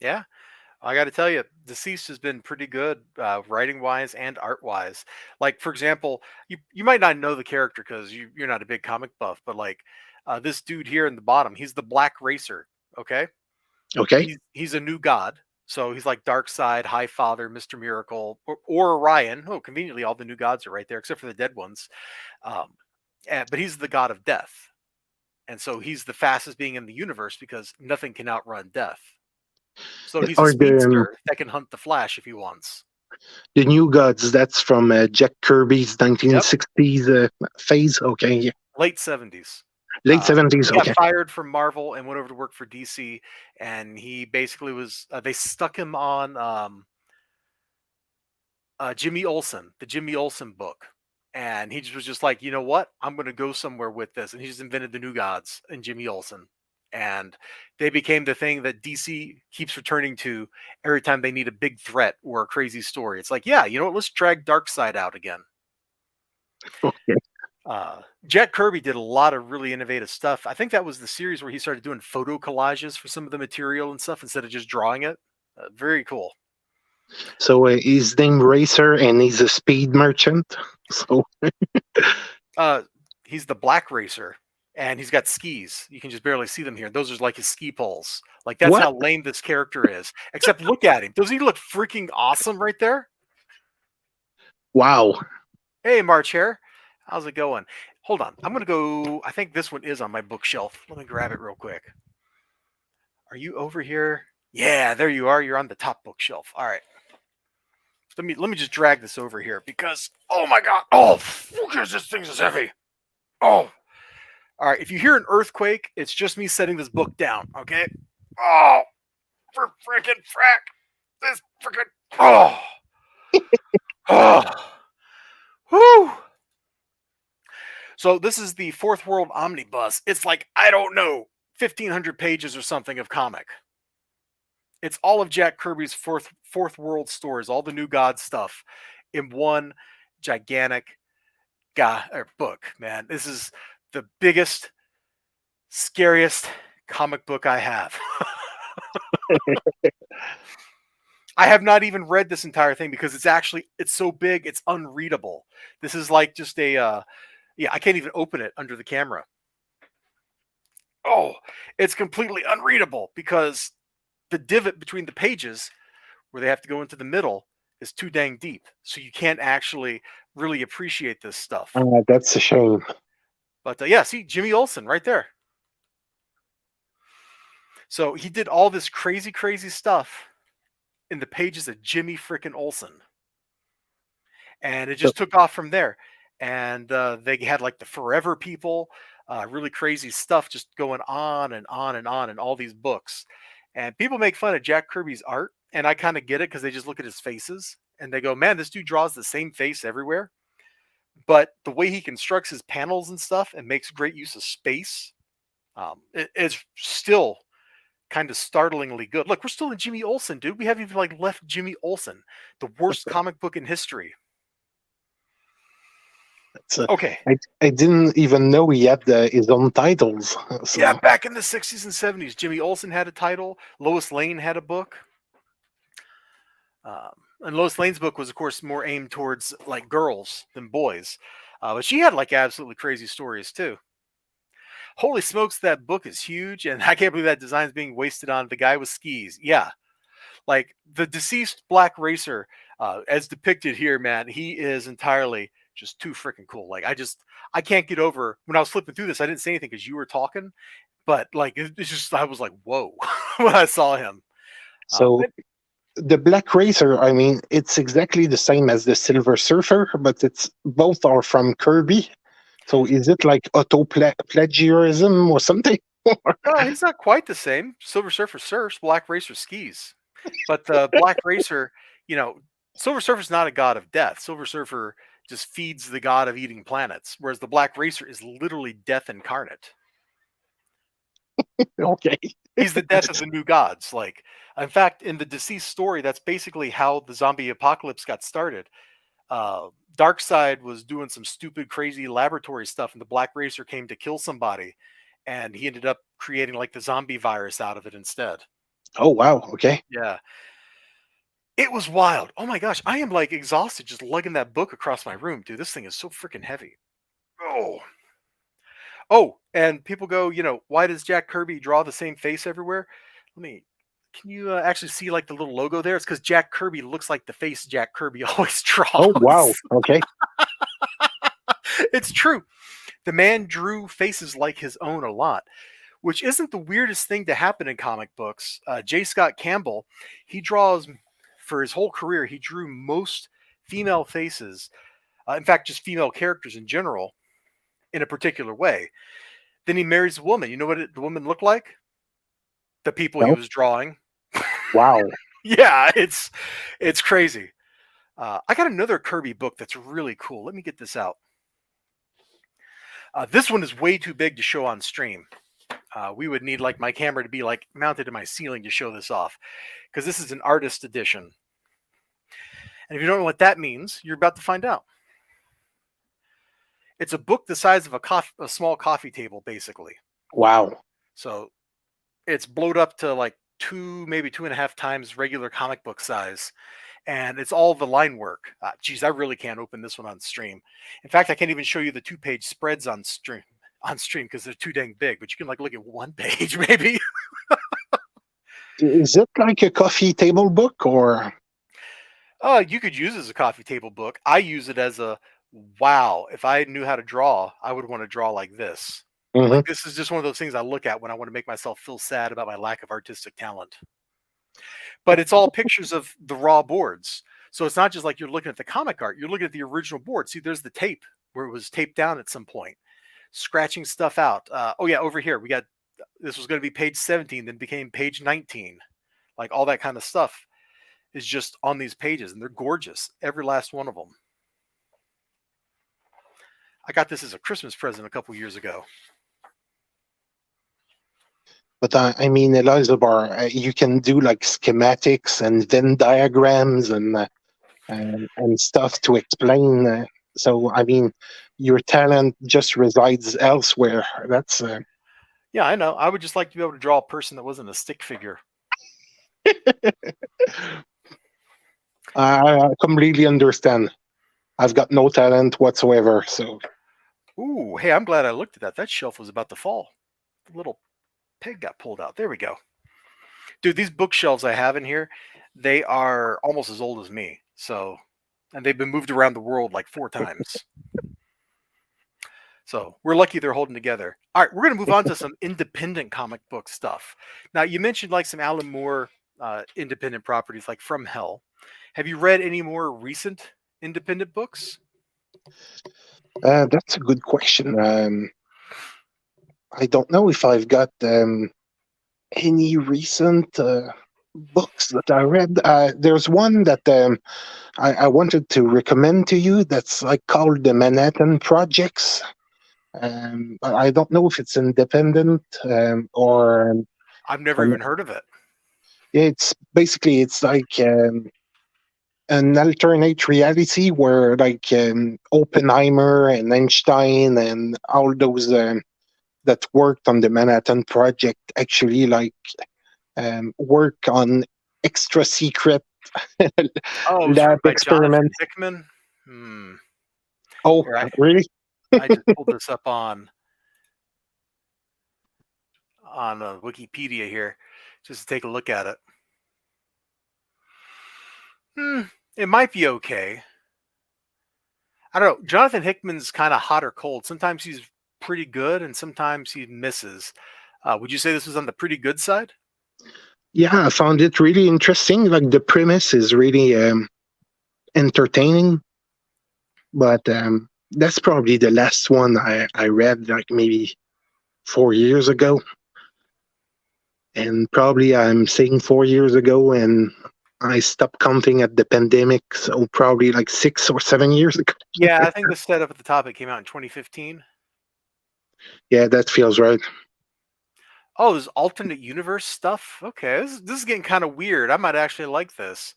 Yeah, I got to tell you, Deceased has been pretty good, writing wise and art wise. Like for example, you might not know the character because you're not a big comic buff, but like this dude here in the bottom, he's the Black Racer. Okay, Okay. he's a new god. So he's like Dark Side, High Father, Mister Miracle, or Orion. Oh, conveniently, all the new gods are right there except for the dead ones. Um, but he's the god of death, and so he's the fastest being in the universe because nothing can outrun death. So he's a Or speedster that can hunt the Flash if he wants. the New Gods? That's from Jack Kirby's Yep, 1960s phase. Okay, yeah. late 70s. Late He 70s. got Okay. fired from Marvel and went over to work for DC, and he basically was. They stuck him on Jimmy Olsen, the Jimmy Olsen book, and he just was just like, you know what, I'm going to go somewhere with this, and he just invented the New Gods and Jimmy Olsen, and they became the thing that DC keeps returning to every time they need a big threat or a crazy story. It's like, yeah, you know what, let's drag Darkseid out again. Okay. Jack Kirby did a lot of really innovative stuff. I think that was the series where he started doing photo collages for some of the material and stuff instead of just drawing it. Very cool. So his name Racer, and he's a speed merchant. So Uh, he's the Black Racer, and he's got skis. You can just barely see them here. Those are like his ski poles. Like that's what? how lame this character is. Except look at him. Does he look freaking awesome right there? Wow. Hey, March Hare, how's it going? Hold on, I'm gonna go. I think this one is on my bookshelf. Let me grab it real quick. Are you over here? Yeah, there you are. You're on the top bookshelf. All right. Let me just drag this over here because oh my god. Oh, because this thing is heavy. Oh. All right. If you hear an earthquake, it's just me setting this book down. Okay. Oh, for freaking frack. This freaking. Oh. Oh. Whew. So this is the Fourth World Omnibus. It's like I don't know, 1,500 pages or something of comic. It's all of Jack Kirby's fourth world stories, all the New God stuff, in one gigantic book. Man, this is the biggest, scariest comic book I have. I have not even read this entire thing because it's so big, it's unreadable. This is like just a yeah, I can't even open it under the camera. Oh, it's completely unreadable because the divot between the pages where they have to go into the middle is too dang deep. So you can't actually really appreciate this stuff. That's a shame. But yeah, see Jimmy Olsen right there. So he did all this crazy, crazy stuff in the pages of Jimmy frickin' Olsen. And it So, just took off from there. And they had like the Forever People, really crazy stuff just going on and on and on in all these books. And people make fun of Jack Kirby's art, and I kind of get it because they just look at his faces and they go, "Man, this dude draws the same face everywhere." But the way he constructs his panels and stuff and makes great use of space, it's still kind of startlingly good. Look, we're still in Jimmy Olsen, dude. We haven't even like left Jimmy Olsen, the worst comic book in history. So Okay. I didn't even know he had his own titles. Yeah, So back in the 60s and 70s, Jimmy Olsen had a title. Lois Lane had a book. Um, and Lois Lane's book was, of course, more aimed towards like girls than boys. But she had like absolutely crazy stories too. Holy smokes, that book is huge. And I can't believe that design is being wasted on the guy with skis. Yeah. Like the deceased black racer, as depicted here, man, he is entirely just too freaking cool. Like I can't get over when I was flipping through this. I didn't say anything because you were talking, but like it's just I was like, whoa, when I saw him. so the Black Racer, I mean, it's exactly the same as the Silver Surfer, but it's both are from Kirby. So is it like plagiarism or something? He's not quite the same. Silver Surfer surfs, Black Racer skis, but the Black Racer, you know, Silver Surfer's not a god of death. Silver Surfer just feeds the god of eating planets, whereas the Black Racer is literally death incarnate. Okay. He's the death of the new gods. Like, in fact, in the deceased story, that's basically how the zombie apocalypse got started. Darkseid was doing some stupid, crazy laboratory stuff, and the Black Racer came to kill somebody, and he ended up creating like the zombie virus out of it instead. Oh wow. Okay. Yeah, it was wild. Oh my gosh, I am like exhausted just lugging that book across my room, dude. This thing is so freaking heavy. Oh, oh, and people go, why does Jack Kirby draw the same face everywhere? Let me. Can you actually see like the little logo there? It's because Jack Kirby looks like the face Jack Kirby always Oh wow. draws. Okay. It's true. The man drew faces like his own a lot, which isn't the weirdest thing to happen in comic books. J. Scott Campbell, he draws for his whole career, he drew most female faces, in fact, just female characters in general, in a particular way. Then he marries a woman. You know what the woman looked like? The people he No. was drawing. Wow. Yeah, it's crazy. I got another Kirby book that's really cool. Let me get this out. This one is way too big to show on stream. We would need like my camera to be like mounted to my ceiling to show this off, because this is an artist edition. And if you don't know what that means, you're about to find out. It's a book the size of a small coffee table, basically. Wow. So it's blowed up to like maybe 2.5 times regular comic book size. And it's all the line work. Geez, I really can't open this one on stream. In fact, I can't even show you the 2-page spreads on stream because they're too dang big. But you can like look at one page maybe. Is it like a coffee table book or? You could use it as a coffee table book. I use it as a wow. If I knew how to draw, I would want to draw like this. Mhm. Like this is just one of those things I look at when I want to make myself feel sad about my lack of artistic talent. But it's all pictures of the raw boards. So it's not just like you're looking at the comic art, you're looking at the original board. See, there's the tape where it was taped down at some point, scratching stuff out. Oh, yeah, over here, we got this was going to be page 17, then became page 19. Like all that kind of stuff is just on these pages, and they're gorgeous, every last one of them. I got this as a Christmas present a couple years ago. But I mean, Elizabeth, you can do like schematics and Venn diagrams and stuff to explain. So I mean, your talent just resides elsewhere. That's Yeah, I know. I would just like to be able to draw a person that wasn't a stick figure. I completely understand. I've got no talent whatsoever. So Ooh, hey, I'm glad I looked at that. That shelf was about to fall. The little peg got pulled out. There we go. Dude, these bookshelves I have in here, they are almost as old as me. So, and they've been moved around the world like 4 times. So we're lucky they're holding together. All right, we're going to move on to some independent comic book stuff. Now, you mentioned like some Alan Moore independent properties like From Hell. Have you read any more recent independent books? that's a good question. I don't know if I've got any recent books that I read. There's one that I wanted to recommend to you that's like called the Manhattan Projects. I don't know if it's independent I've never or even heard of it. it's basically it's like an alternate reality where like Oppenheimer and Einstein and all those that worked on the Manhattan Project actually like work on extra secret Oh, it was lab written by Jonathan experiments. Hickman. Hmm. Oh, Here, really? I just pulled this up on Wikipedia here, just to take a look at it. Hmm. It might be okay. I don't know. Jonathan Hickman's kind of hot or cold. Sometimes he's pretty good, and sometimes he misses. Would you say this was on the pretty good side? Yeah, I found it really interesting. Like the premise is really entertaining, but that's probably the last one I read, like maybe 4 years ago. And probably I'm saying 4 years ago, and I stopped counting at the pandemic, so probably like 6 or 7 years ago. Yeah, I think the setup at the top it came out in 2015. Yeah, that feels right. Oh, there's alternate universe stuff. Okay, this is getting kind of weird. I might actually like this.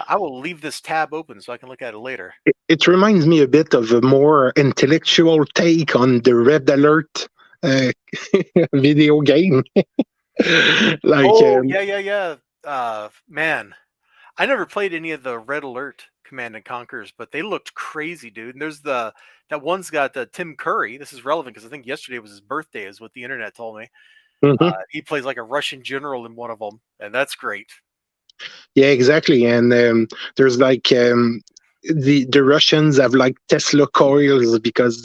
I will leave this tab open so I can look at it later. It reminds me a bit of a more intellectual take on the Red Alert uh, video game. like, Oh, yeah. Man, I never played any of the Red Alert Command and Conquers, but they looked crazy, dude. And there's that one's got Tim Curry. This is relevant because I think yesterday was his birthday, is what the internet told me. mhm. He plays like a Russian general in one of them, and that's great. Yeah, exactly. And there's like the Russians have like Tesla coils because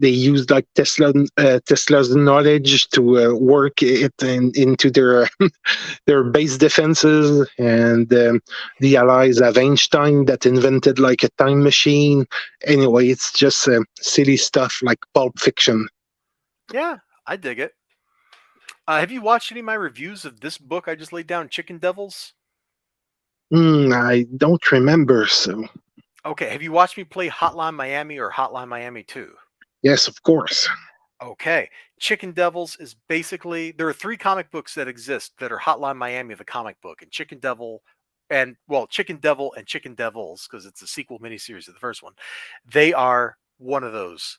they use like Tesla's knowledge to work it into their base defenses, and the Allies have Einstein that invented like a time machine. Anyway, it's just silly stuff like Pulp Fiction. Yeah, I dig it. Have you watched any of my reviews of this book I just laid down, Chicken Devils? I don't remember, so Okay, have you watched me play Hotline Miami or Hotline Miami 2? yes, of course. Okay, Chicken Devils is basically there are three comic books that exist that are Hotline Miami, the comic book, and Chicken Devil, and well, Chicken Devil and Chicken Devils because it's a sequel miniseries of the first one. They are one of those.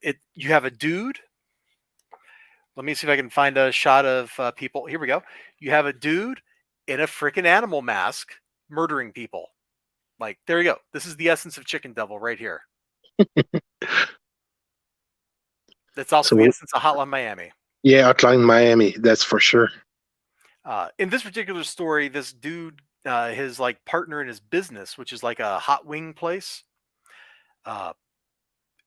It you have a dude. Let me see if I can find a shot of people. Here we go. You have a dude in a freaking animal mask murdering people. Like there you go. This is the essence of Chicken Devil right here. That's also the So essence of Hotline Miami. yeah, Outline Miami, that's for sure. In this particular story, this dude, his like partner in his business, which is like a hot wing place, uh,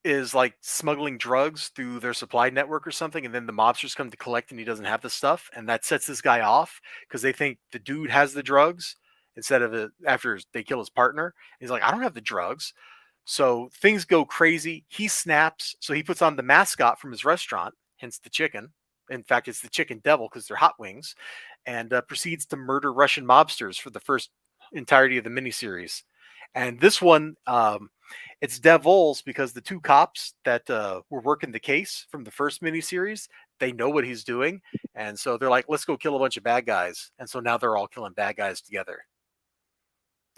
is like smuggling drugs through their supply network or something, and then the mobsters come to collect, and he doesn't have the stuff, and that sets this guy off because they think the dude has the drugs instead of after they kill his partner. He's like, I don't have the drugs, so things go crazy. He snaps, so he puts on the mascot from his restaurant, hence the chicken. In fact, it's the Chicken Devil because they're hot wings, and proceeds to murder Russian mobsters for the first entirety of the miniseries. And this one, it's devils because the two cops that were working the case from the first miniseries, they know what he's doing, and so they're like, "Let's go kill a bunch of bad guys." And so now they're all killing bad guys together.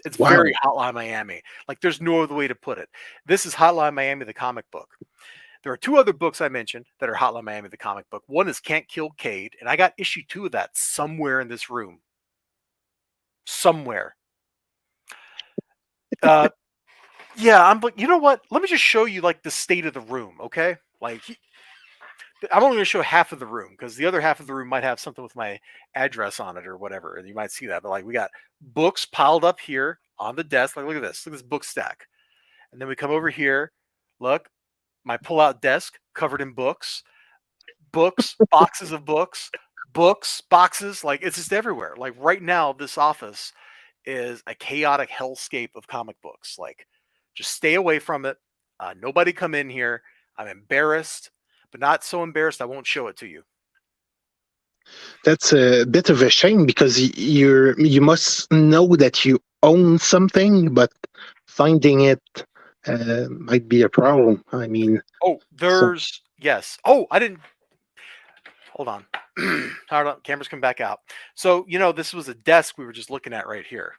It's Wow. very Hotline Miami. Like there's no other way to put it. This is Hotline Miami, the comic book. There are two other books I mentioned that are Hotline Miami, the comic book. One is Can't Kill Cade, and I got issue 2 of that somewhere in this room. Somewhere. Uh, yeah, I'm like, you know what? Let me just show you like the state of the room, okay? Like, I'm only going to show half of the room because the other half of the room might have something with my address on it or whatever, and you might see that. But like, we got books piled up here on the desk. Like, look at this. Look at this book stack. And then we come over here. Look, my pull-out desk covered in books, boxes of books, boxes. Like it's just everywhere. Like right now, this office is a chaotic hellscape of comic books. Like, just stay away from it. Nobody come in here. I'm embarrassed, but not so embarrassed I won't show it to you. That's a bit of a shame because you must know that you own something, but finding it might be a problem. I mean, Oh, so there's yes. Oh, I didn't. Hold on. Hold on. Cameras come back out. So this was a desk we were just looking at right here.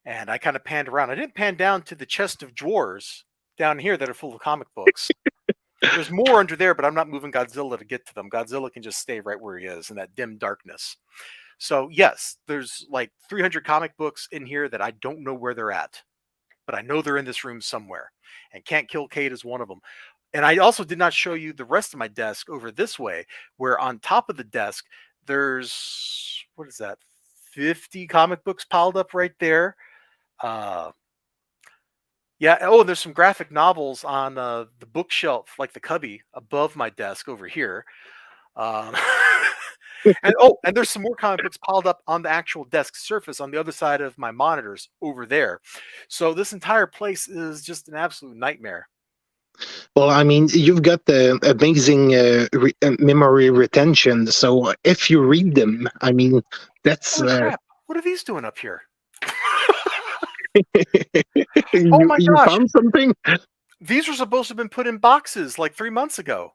And I kind of panned around. I didn't pan down to the chest of drawers down here that are full of comic books. There's more under there, but I'm not moving Godzilla to get to them. Godzilla can just stay right where he is in that dim darkness. So, yes, there's like 300 comic books in here that I don't know where they're at, but I know they're in this room somewhere. And Can't Kill Kate is one of them. And I also did not show you the rest of my desk over this way, where on top of the desk, there's, what is that, 50 comic books piled up right there. Yeah. Oh, and there's some graphic novels on the bookshelf, like the cubby above my desk over here. Um, and there's some more comic books piled up on the actual desk surface on the other side of my monitors over there. So this entire place is just an absolute nightmare. Well, I mean, you've got the amazing memory retention. So if you read them, I mean, that's Holy crap! What are these doing up here? Oh you my you gosh! found something. These were supposed to have been put in boxes like 3 months ago.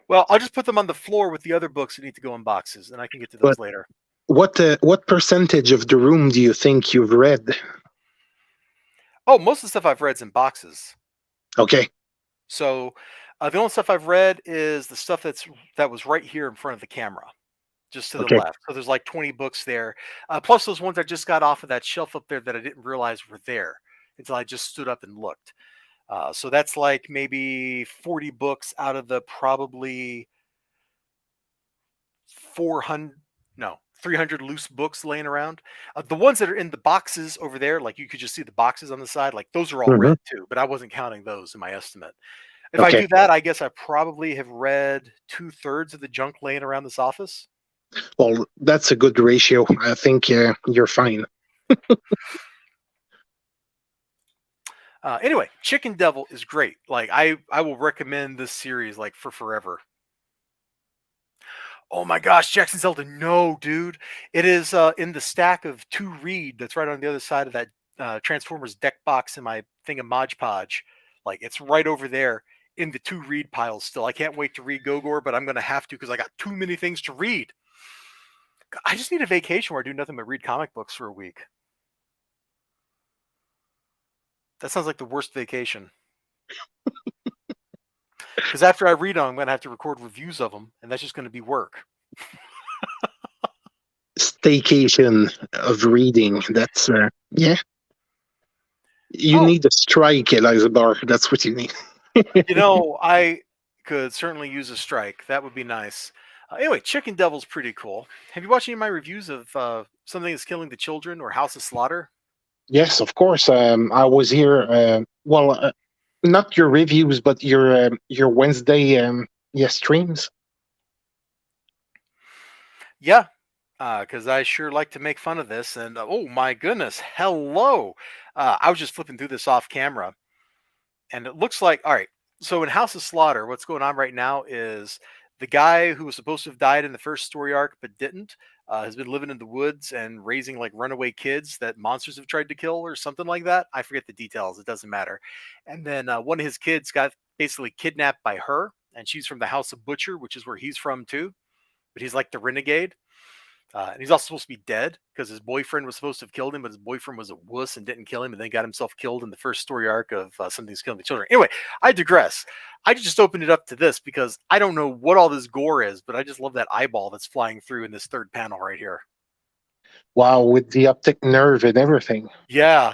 Well, I'll just put them on the floor with the other books that need to go in boxes, and I can get to those But later. what percentage of the room do you think you've read? Oh, most of the stuff I've read is in boxes. Okay. So the only stuff I've read is the stuff that was right here in front of the camera, just to the Okay. left. So there's like 20 books there, plus those ones I just got off of that shelf up there that I didn't realize were there until I just stood up and looked. So that's like maybe 40 books out of the probably 400, no, 300 loose books laying around. The ones that are in the boxes over there, like you could just see the boxes on the side, like those are all Hmm. read too, but I wasn't counting those in my estimate. If I Okay. do that, I guess I probably have read 2/3 of the junk laying around this office. Well, that's a good ratio. I think you're fine. Anyway, Chicken Devil is great. Like I will recommend this series like for forever. Oh my gosh, Jackson Zelda, no, dude. It is in the stack of to read that's right on the other side of that Transformers deck box in my thing of Mod Podge. Like it's right over there in the to read pile still. I can't wait to read Gogor, but I'm gonna have to because I got too many things to read. I just need a vacation where I do nothing but read comic books for a week. That sounds like the worst vacation. Because after I read them, I'm gonna have to record reviews of them, and that's just gonna be work. Staycation of reading. That's yeah. You Oh, need a strike, Elizabeth. That's what you need. I could certainly use a strike. That would be nice. Anyway, Chicken Devil's pretty cool. Have you watched any of my reviews of Something Is Killing the Children or House of Slaughter? Yes, of course. I was here. Well, not your reviews, but your Wednesday streams. Yeah, because I sure like to make fun of this. And oh my goodness, hello! I was just flipping through this off camera, and it looks like all right. So in House of Slaughter, what's going on right now is the guy who was supposed to have died in the first story arc but didn't has been living in the woods and raising like runaway kids that monsters have tried to kill or something like that. I forget the details. It doesn't matter. And then one of his kids got basically kidnapped by her, and she's from the House of Butcher, which is where he's from too. But he's like the renegade. And he's also supposed to be dead because his boyfriend was supposed to have killed him, but his boyfriend was a wuss and didn't kill him, and then got himself killed in the first story arc of Something's Killing the Children. Anyway, I digress. I just opened it up to this because I don't know what all this gore is, but I just love that eyeball that's flying through in this third panel right here. Wow, with the optic nerve and everything. Yeah.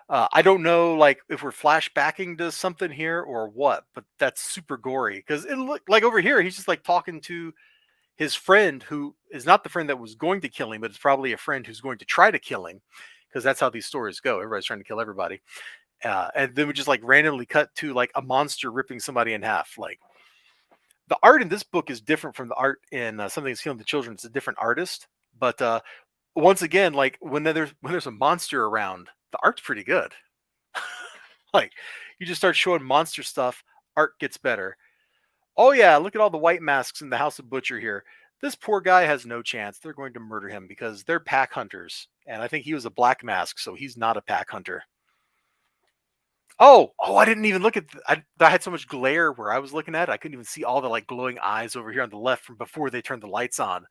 I don't know, like if we're flashbacking to something here or what, but that's super gory because it look like over here he's just like talking to his friend who is not the friend that was going to kill him, but it's probably a friend who's going to try to kill him because that's how these stories go. Everybody's trying to kill everybody. And then we just like randomly cut to like a monster ripping somebody in half. Like the art in this book is different from the art in Something That's Killing the Children. It's a different artist, but once again, like when there's a monster around, the art's pretty good. Like you just start showing monster stuff, art gets better. Oh yeah, look at all the white masks in the House of Butcher here. This poor guy has no chance. They're going to murder him because they're pack hunters. And I think he was a black mask, so he's not a pack hunter. Oh, I didn't even look at I had so much glare where I was looking at it. I couldn't even see all the like glowing eyes over here on the left from before they turned the lights on.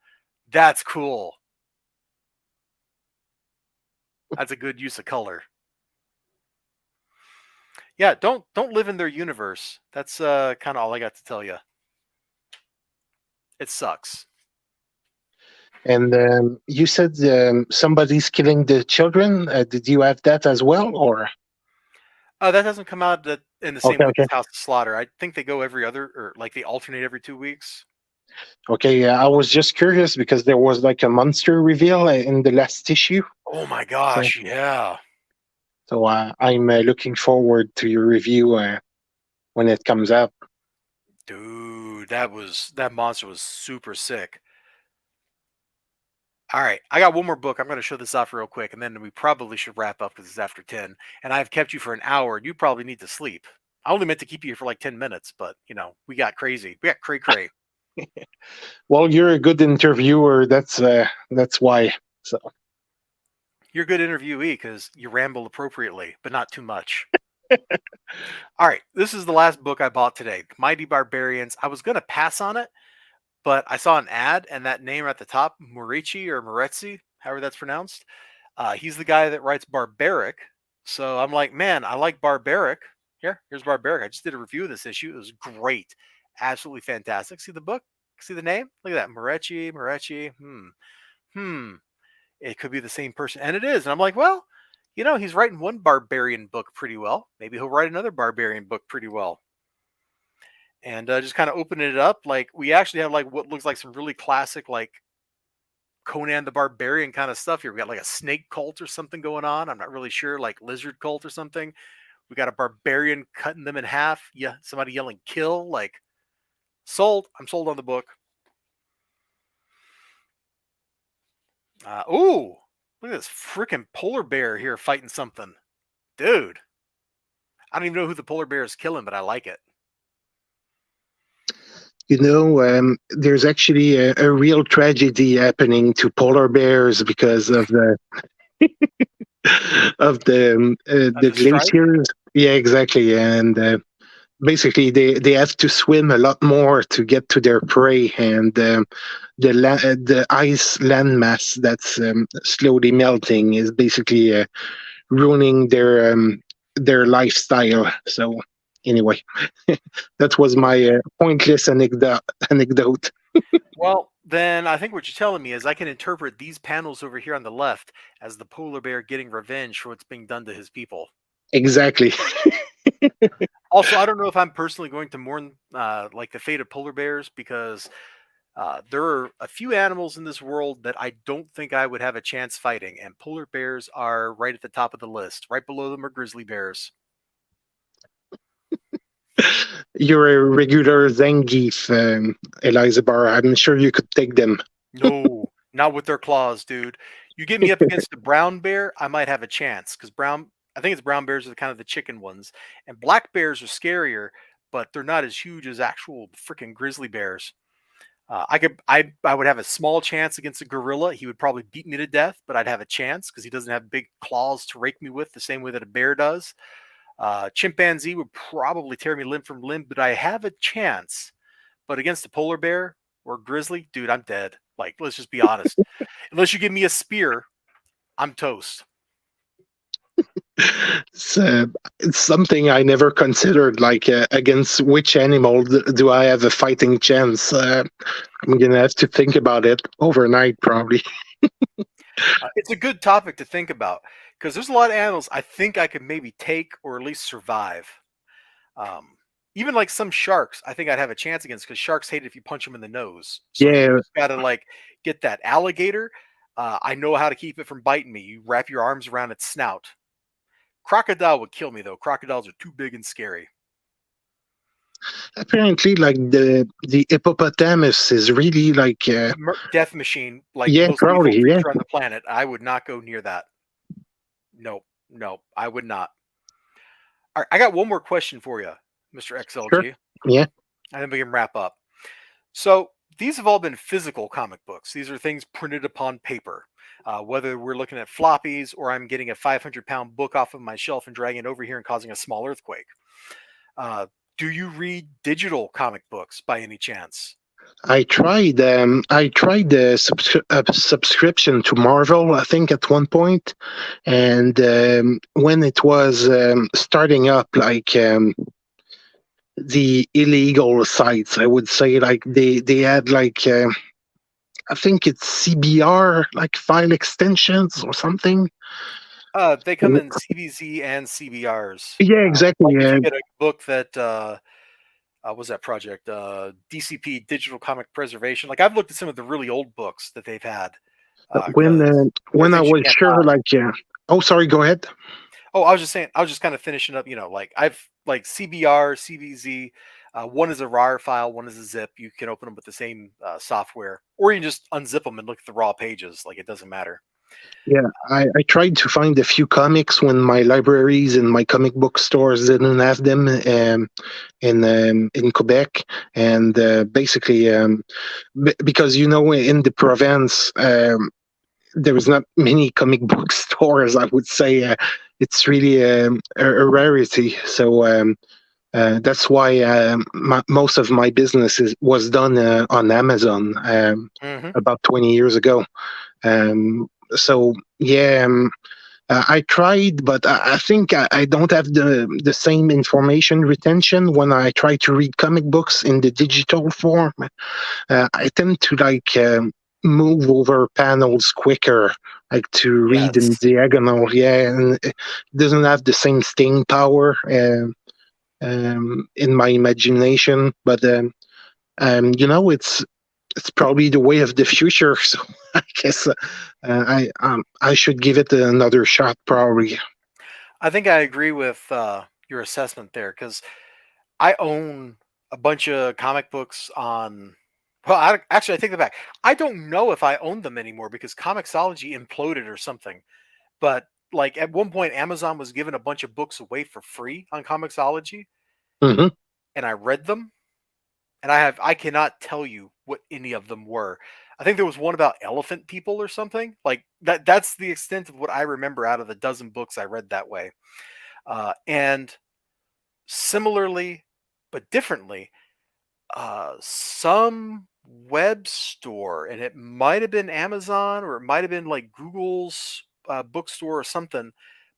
That's cool. That's a good use of color. Yeah, don't live in their universe. That's kind of all I got to tell you. It sucks. And you said somebody's killing the children. Did you have that as well, or? That doesn't come out in the same Okay, week as okay, House of Slaughter. I think they go every other, or like they alternate every 2 weeks. okay. I was just curious because there was like a monster reveal in the last issue. Oh my So, gosh, yeah, I'm looking forward to your review when it comes out. dude, that monster was super sick. All right, I got one more book. I'm going to show this off real quick, and then we probably should wrap up because it's after 10. And I've kept you for an hour, and you probably need to sleep. I only meant to keep you here for like 10 minutes, but we got crazy. We got cray cray. Well, you're a good interviewer. That's why. So You're a good interviewee because you ramble appropriately, but not too much. All right, this is the last book I bought today, Mighty Barbarians. I was going to pass on it, but I saw an ad and that name at the top, Murici or Moretzi, however that's pronounced. He's the guy that writes Barbaric. So I'm like, man, I like Barbaric. Here's Barbaric. I just did a review of this issue. It was great. Absolutely fantastic. See the book? See the name? Look at that. Moretti. Hmm. It could be the same person. And it is. And I'm like, well, he's writing one barbarian book pretty well. Maybe he'll write another barbarian book pretty well. And just kind of opening it up, like we actually have like what looks like some really classic like Conan the Barbarian kind of stuff here. We got like a snake cult or something going on. I'm not really sure, like lizard cult or something. We got a barbarian cutting them in half. Yeah, somebody yelling kill. Like sold. I'm sold on the book. Ooh, look at this freaking polar bear here fighting something, dude. I don't even know who the polar bear is killing, but I like it. there's actually a real tragedy happening to polar bears because of the The stripe. glaciers. Yeah, exactly, and basically they have to swim a lot more to get to their prey, and the ice landmass that's slowly melting is basically ruining their lifestyle. So anyway, that was my pointless anecdote. Well, then I think what you're telling me is I can interpret these panels over here on the left as the polar bear getting revenge for what's being done to his people. Exactly. Also, I don't know if I'm personally going to mourn like the fate of polar bears because there are a few animals in this world that I don't think I would have a chance fighting, and polar bears are right at the top of the list. Right below them are grizzly bears. You're a regular Zangief, Eliza Barr. I'm sure you could take them. No, not with their claws, dude. You get me up against a brown bear, I might have a chance because I think it's brown bears are kind of the chicken ones, and black bears are scarier, but they're not as huge as actual freaking grizzly bears. I would have a small chance against a gorilla. He would probably beat me to death, but I'd have a chance because he doesn't have big claws to rake me with the same way that a bear does. Chimpanzee would probably tear me limb from limb, but I have a chance. But against a polar bear or grizzly, dude, I'm dead. Like, let's just be honest. Unless you give me a spear, I'm toast. It's, uh, it's something I never considered. Like, against which animal do I have a fighting chance? I'm gonna have to think about it overnight, probably. It's a good topic to think about because there's a lot of animals I think I could maybe take or at least survive. Um, Even like some sharks, I think I'd have a chance against because sharks hate it if you punch them in the nose. So you Yeah, just got to like get that alligator. I know how to keep it from biting me. You wrap your arms around its snout. Crocodile would kill me though. Crocodiles are too big and scary. apparently, like the hippopotamus is really like, Death machine, like yeah, most lethal probably, yeah, creature on the planet. I would not go near that. Nope, nope, I would not. All right, I got one more question for you, Mr. sure, XLG, yeah. and then we can wrap up. So these have all been physical comic books. These are things printed upon paper. Whether we're looking at floppies or I'm getting a 500-pound book off of my shelf and dragging it over here and causing a small earthquake. Uh, do you read digital comic books by any chance? I tried the subscription to Marvel, I think, at one point, and when it was starting up, like the illegal sites, I would say, like they had like I think it's CBR, like file extensions or something. They come in CBZ and CBRs. Yeah, Like exactly. if you get a book that what's that project? DCP, Digital Comic Preservation. Like I've looked at some of the really old books that they've had When because there are when I things you was can't sure, buy. like, oh, sorry, go ahead. Oh, I was just saying. I was just kind of finishing up. Like I've like CBR, CBZ. One is a RAR file, one is a zip. You can open them with the same software, or you can just unzip them and look at the raw pages. Like it doesn't matter. Yeah, I tried to find a few comics when my libraries and my comic book stores didn't have them in Quebec, and basically because in the province there was not many comic book stores. I would say it's really a rarity. So that's why most of my business was done on Amazon Hmm. about 20 years ago. So yeah, I tried, but I think I don't have the same information retention when I try to read comic books in the digital form. I tend to like move over panels quicker, like to read in Yes. diagonal. Yeah, and it doesn't have the same staying power in my imagination. But it's probably the way of the future. So I guess I should give it another shot. Probably. I think I agree with your assessment there because I own a bunch of comic books on. Well, actually, I take that back. I don't know if I own them anymore because Comixology imploded or something. But like at one point, Amazon was giving a bunch of books away for free on Comixology, Hmm. and I read them, and I cannot tell you what any of them were. I think there was one about elephant people or something like that. That's the extent of what I remember out of the dozen books I read that way. And similarly, but differently, some web store, and it might have been Amazon or it might have been like Google's bookstore or something,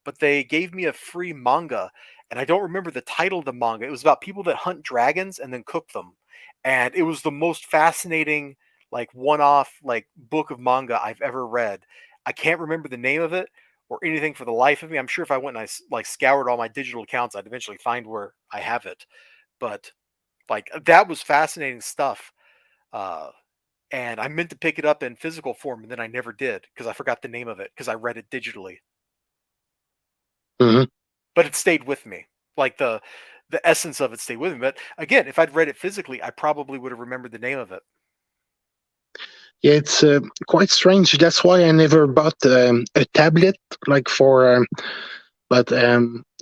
but they gave me a free manga, and I don't remember the title of the manga. It was about people that hunt dragons and then cook them, and it was the most fascinating, like one-off, like book of manga I've ever read. I can't remember the name of it or anything for the life of me. I'm sure if I went and like scoured all my digital accounts, I'd eventually find where I have it, but like that was fascinating stuff. Uh, and I meant to pick it up in physical form, and then I never did because I forgot the name of it because I read it digitally. Hmm. But it stayed with me, like the essence of it stayed with me. But again, if I'd read it physically, I probably would have remembered the name of it. Yeah, it's quite strange. That's why I never bought a tablet, like for. But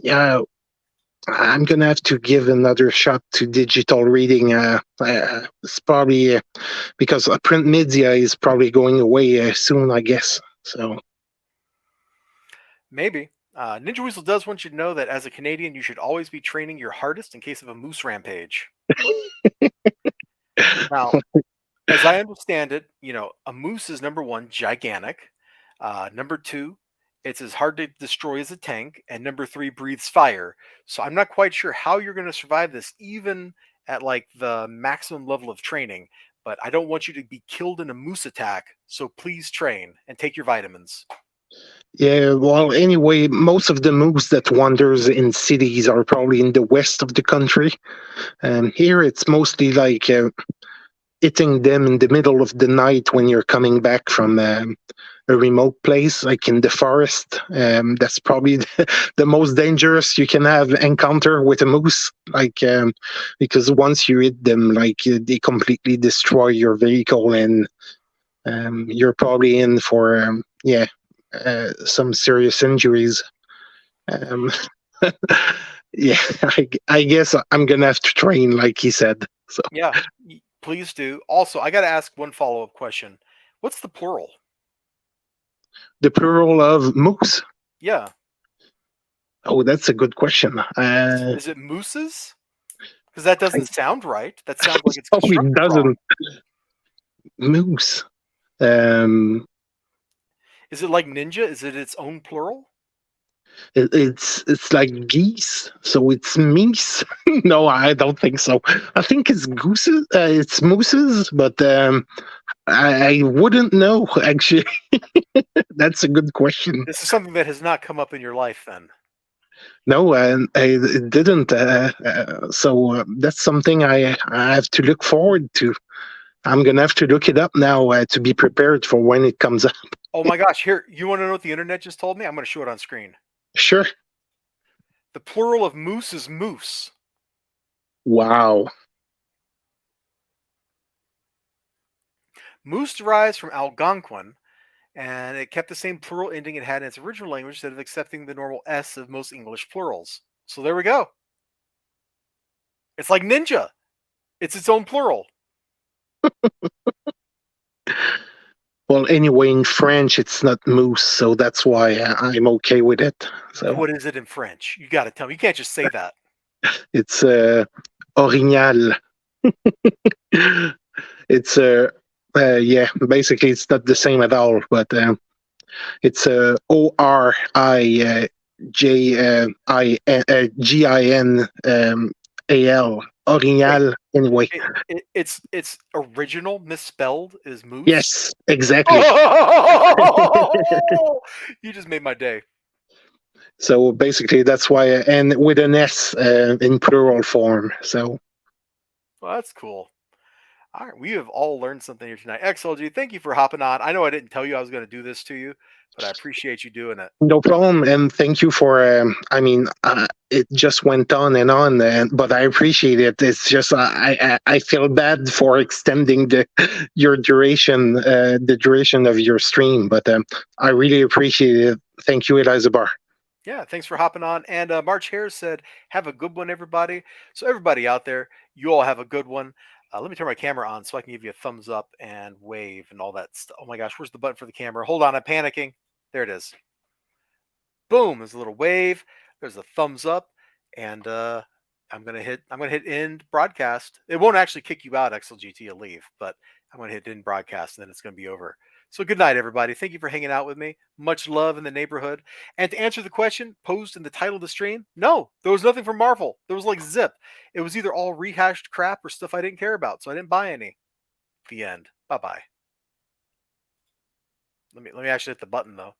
yeah, I'm gonna have to give another shot to digital reading. It's probably because print media is probably going away soon, I guess. So Maybe. Ninja Weasel does want you to know that as a Canadian, you should always be training your hardest in case of a moose rampage. Now, as I understand it, a moose is number one, gigantic. Number two, it's as hard to destroy as a tank. And number three, breathes fire. So I'm not quite sure how you're going to survive this, even at like the maximum level of training. But I don't want you to be killed in a moose attack. So please train and take your vitamins. yeah, well, anyway, most of the moves that wanders in cities are probably in the west of the country. Here, it's mostly like hitting them in the middle of the night when you're coming back from a remote place, like in the forest. That's probably the most dangerous you can have encounter with a moose, like because once you hit them, like they completely destroy your vehicle, and you're probably in for some serious injuries. Um, yeah, I guess I'm gonna have to train, like he said. So Yeah, please do. Also, I got to ask one follow up question. What's the plural? the plural of moose. Yeah. Oh, that's a good question. Is it mooses? Because that I doesn't sound right. That sounds like it's hope it constructed wrong. doesn't. Moose. Um, Is it like ninja? Is it its own plural? it's like geese, so it's meese. No, I don't think so. I think it's gooses. It's mooses, but I wouldn't know actually. That's a good question. This is something that has not come up in your life then. No, it didn't. So that's something I have to look forward to. I'm gonna have to look it up now to be prepared for when it comes up. Oh my gosh, here, you want to know what the internet just told me? I'm going to show it on screen. Sure. The plural of moose is moose. Wow. Moose derives from Algonquin, and it kept the same plural ending it had in its original language instead of accepting the normal S of most English plurals. So there we go. It's like ninja. It's its own plural. Well, anyway, in French, it's not moose, so that's why I'm okay with it. So What is it in French? You got to tell me. You can't just say that. it's orignal. It's yeah, basically it's not the same at all, but it's ORIJINAL Wait, orignal. Anyway, it's original misspelled is moose. yes, exactly. Oh! You just made my day. So basically, that's why, and with an S in plural form. So Well, that's cool. All right, we have all learned something here tonight. XLG, thank you for hopping on. I know I didn't tell you I was going to do this to you, but I appreciate you doing it. no problem, and thank you for. I mean, it just went on and on, but I appreciate it. It's just I feel bad for extending your duration, the duration of your stream, but I really appreciate it. Thank you, Eliza Bar. Yeah, thanks for hopping on. And March Harris said, "Have a good one, everybody." So everybody out there, you all have a good one. Let me turn my camera on so I can give you a thumbs up and wave and all that stuff. Oh my gosh, where's the button for the camera? Hold on, I'm panicking. There it is. Boom, there's a little wave. There's a thumbs up, and I'm gonna hit end broadcast. It won't actually kick you out, XLGT, you'll leave, but I'm gonna hit end broadcast, and then it's gonna be over. So good night, everybody. Thank you for hanging out with me. Much love in the neighborhood. And to answer the question posed in the title of the stream, no, there was nothing from Marvel. There was like zip. It was either all rehashed crap or stuff I didn't care about, so I didn't buy any. The end. Bye bye. Let me actually hit the button though.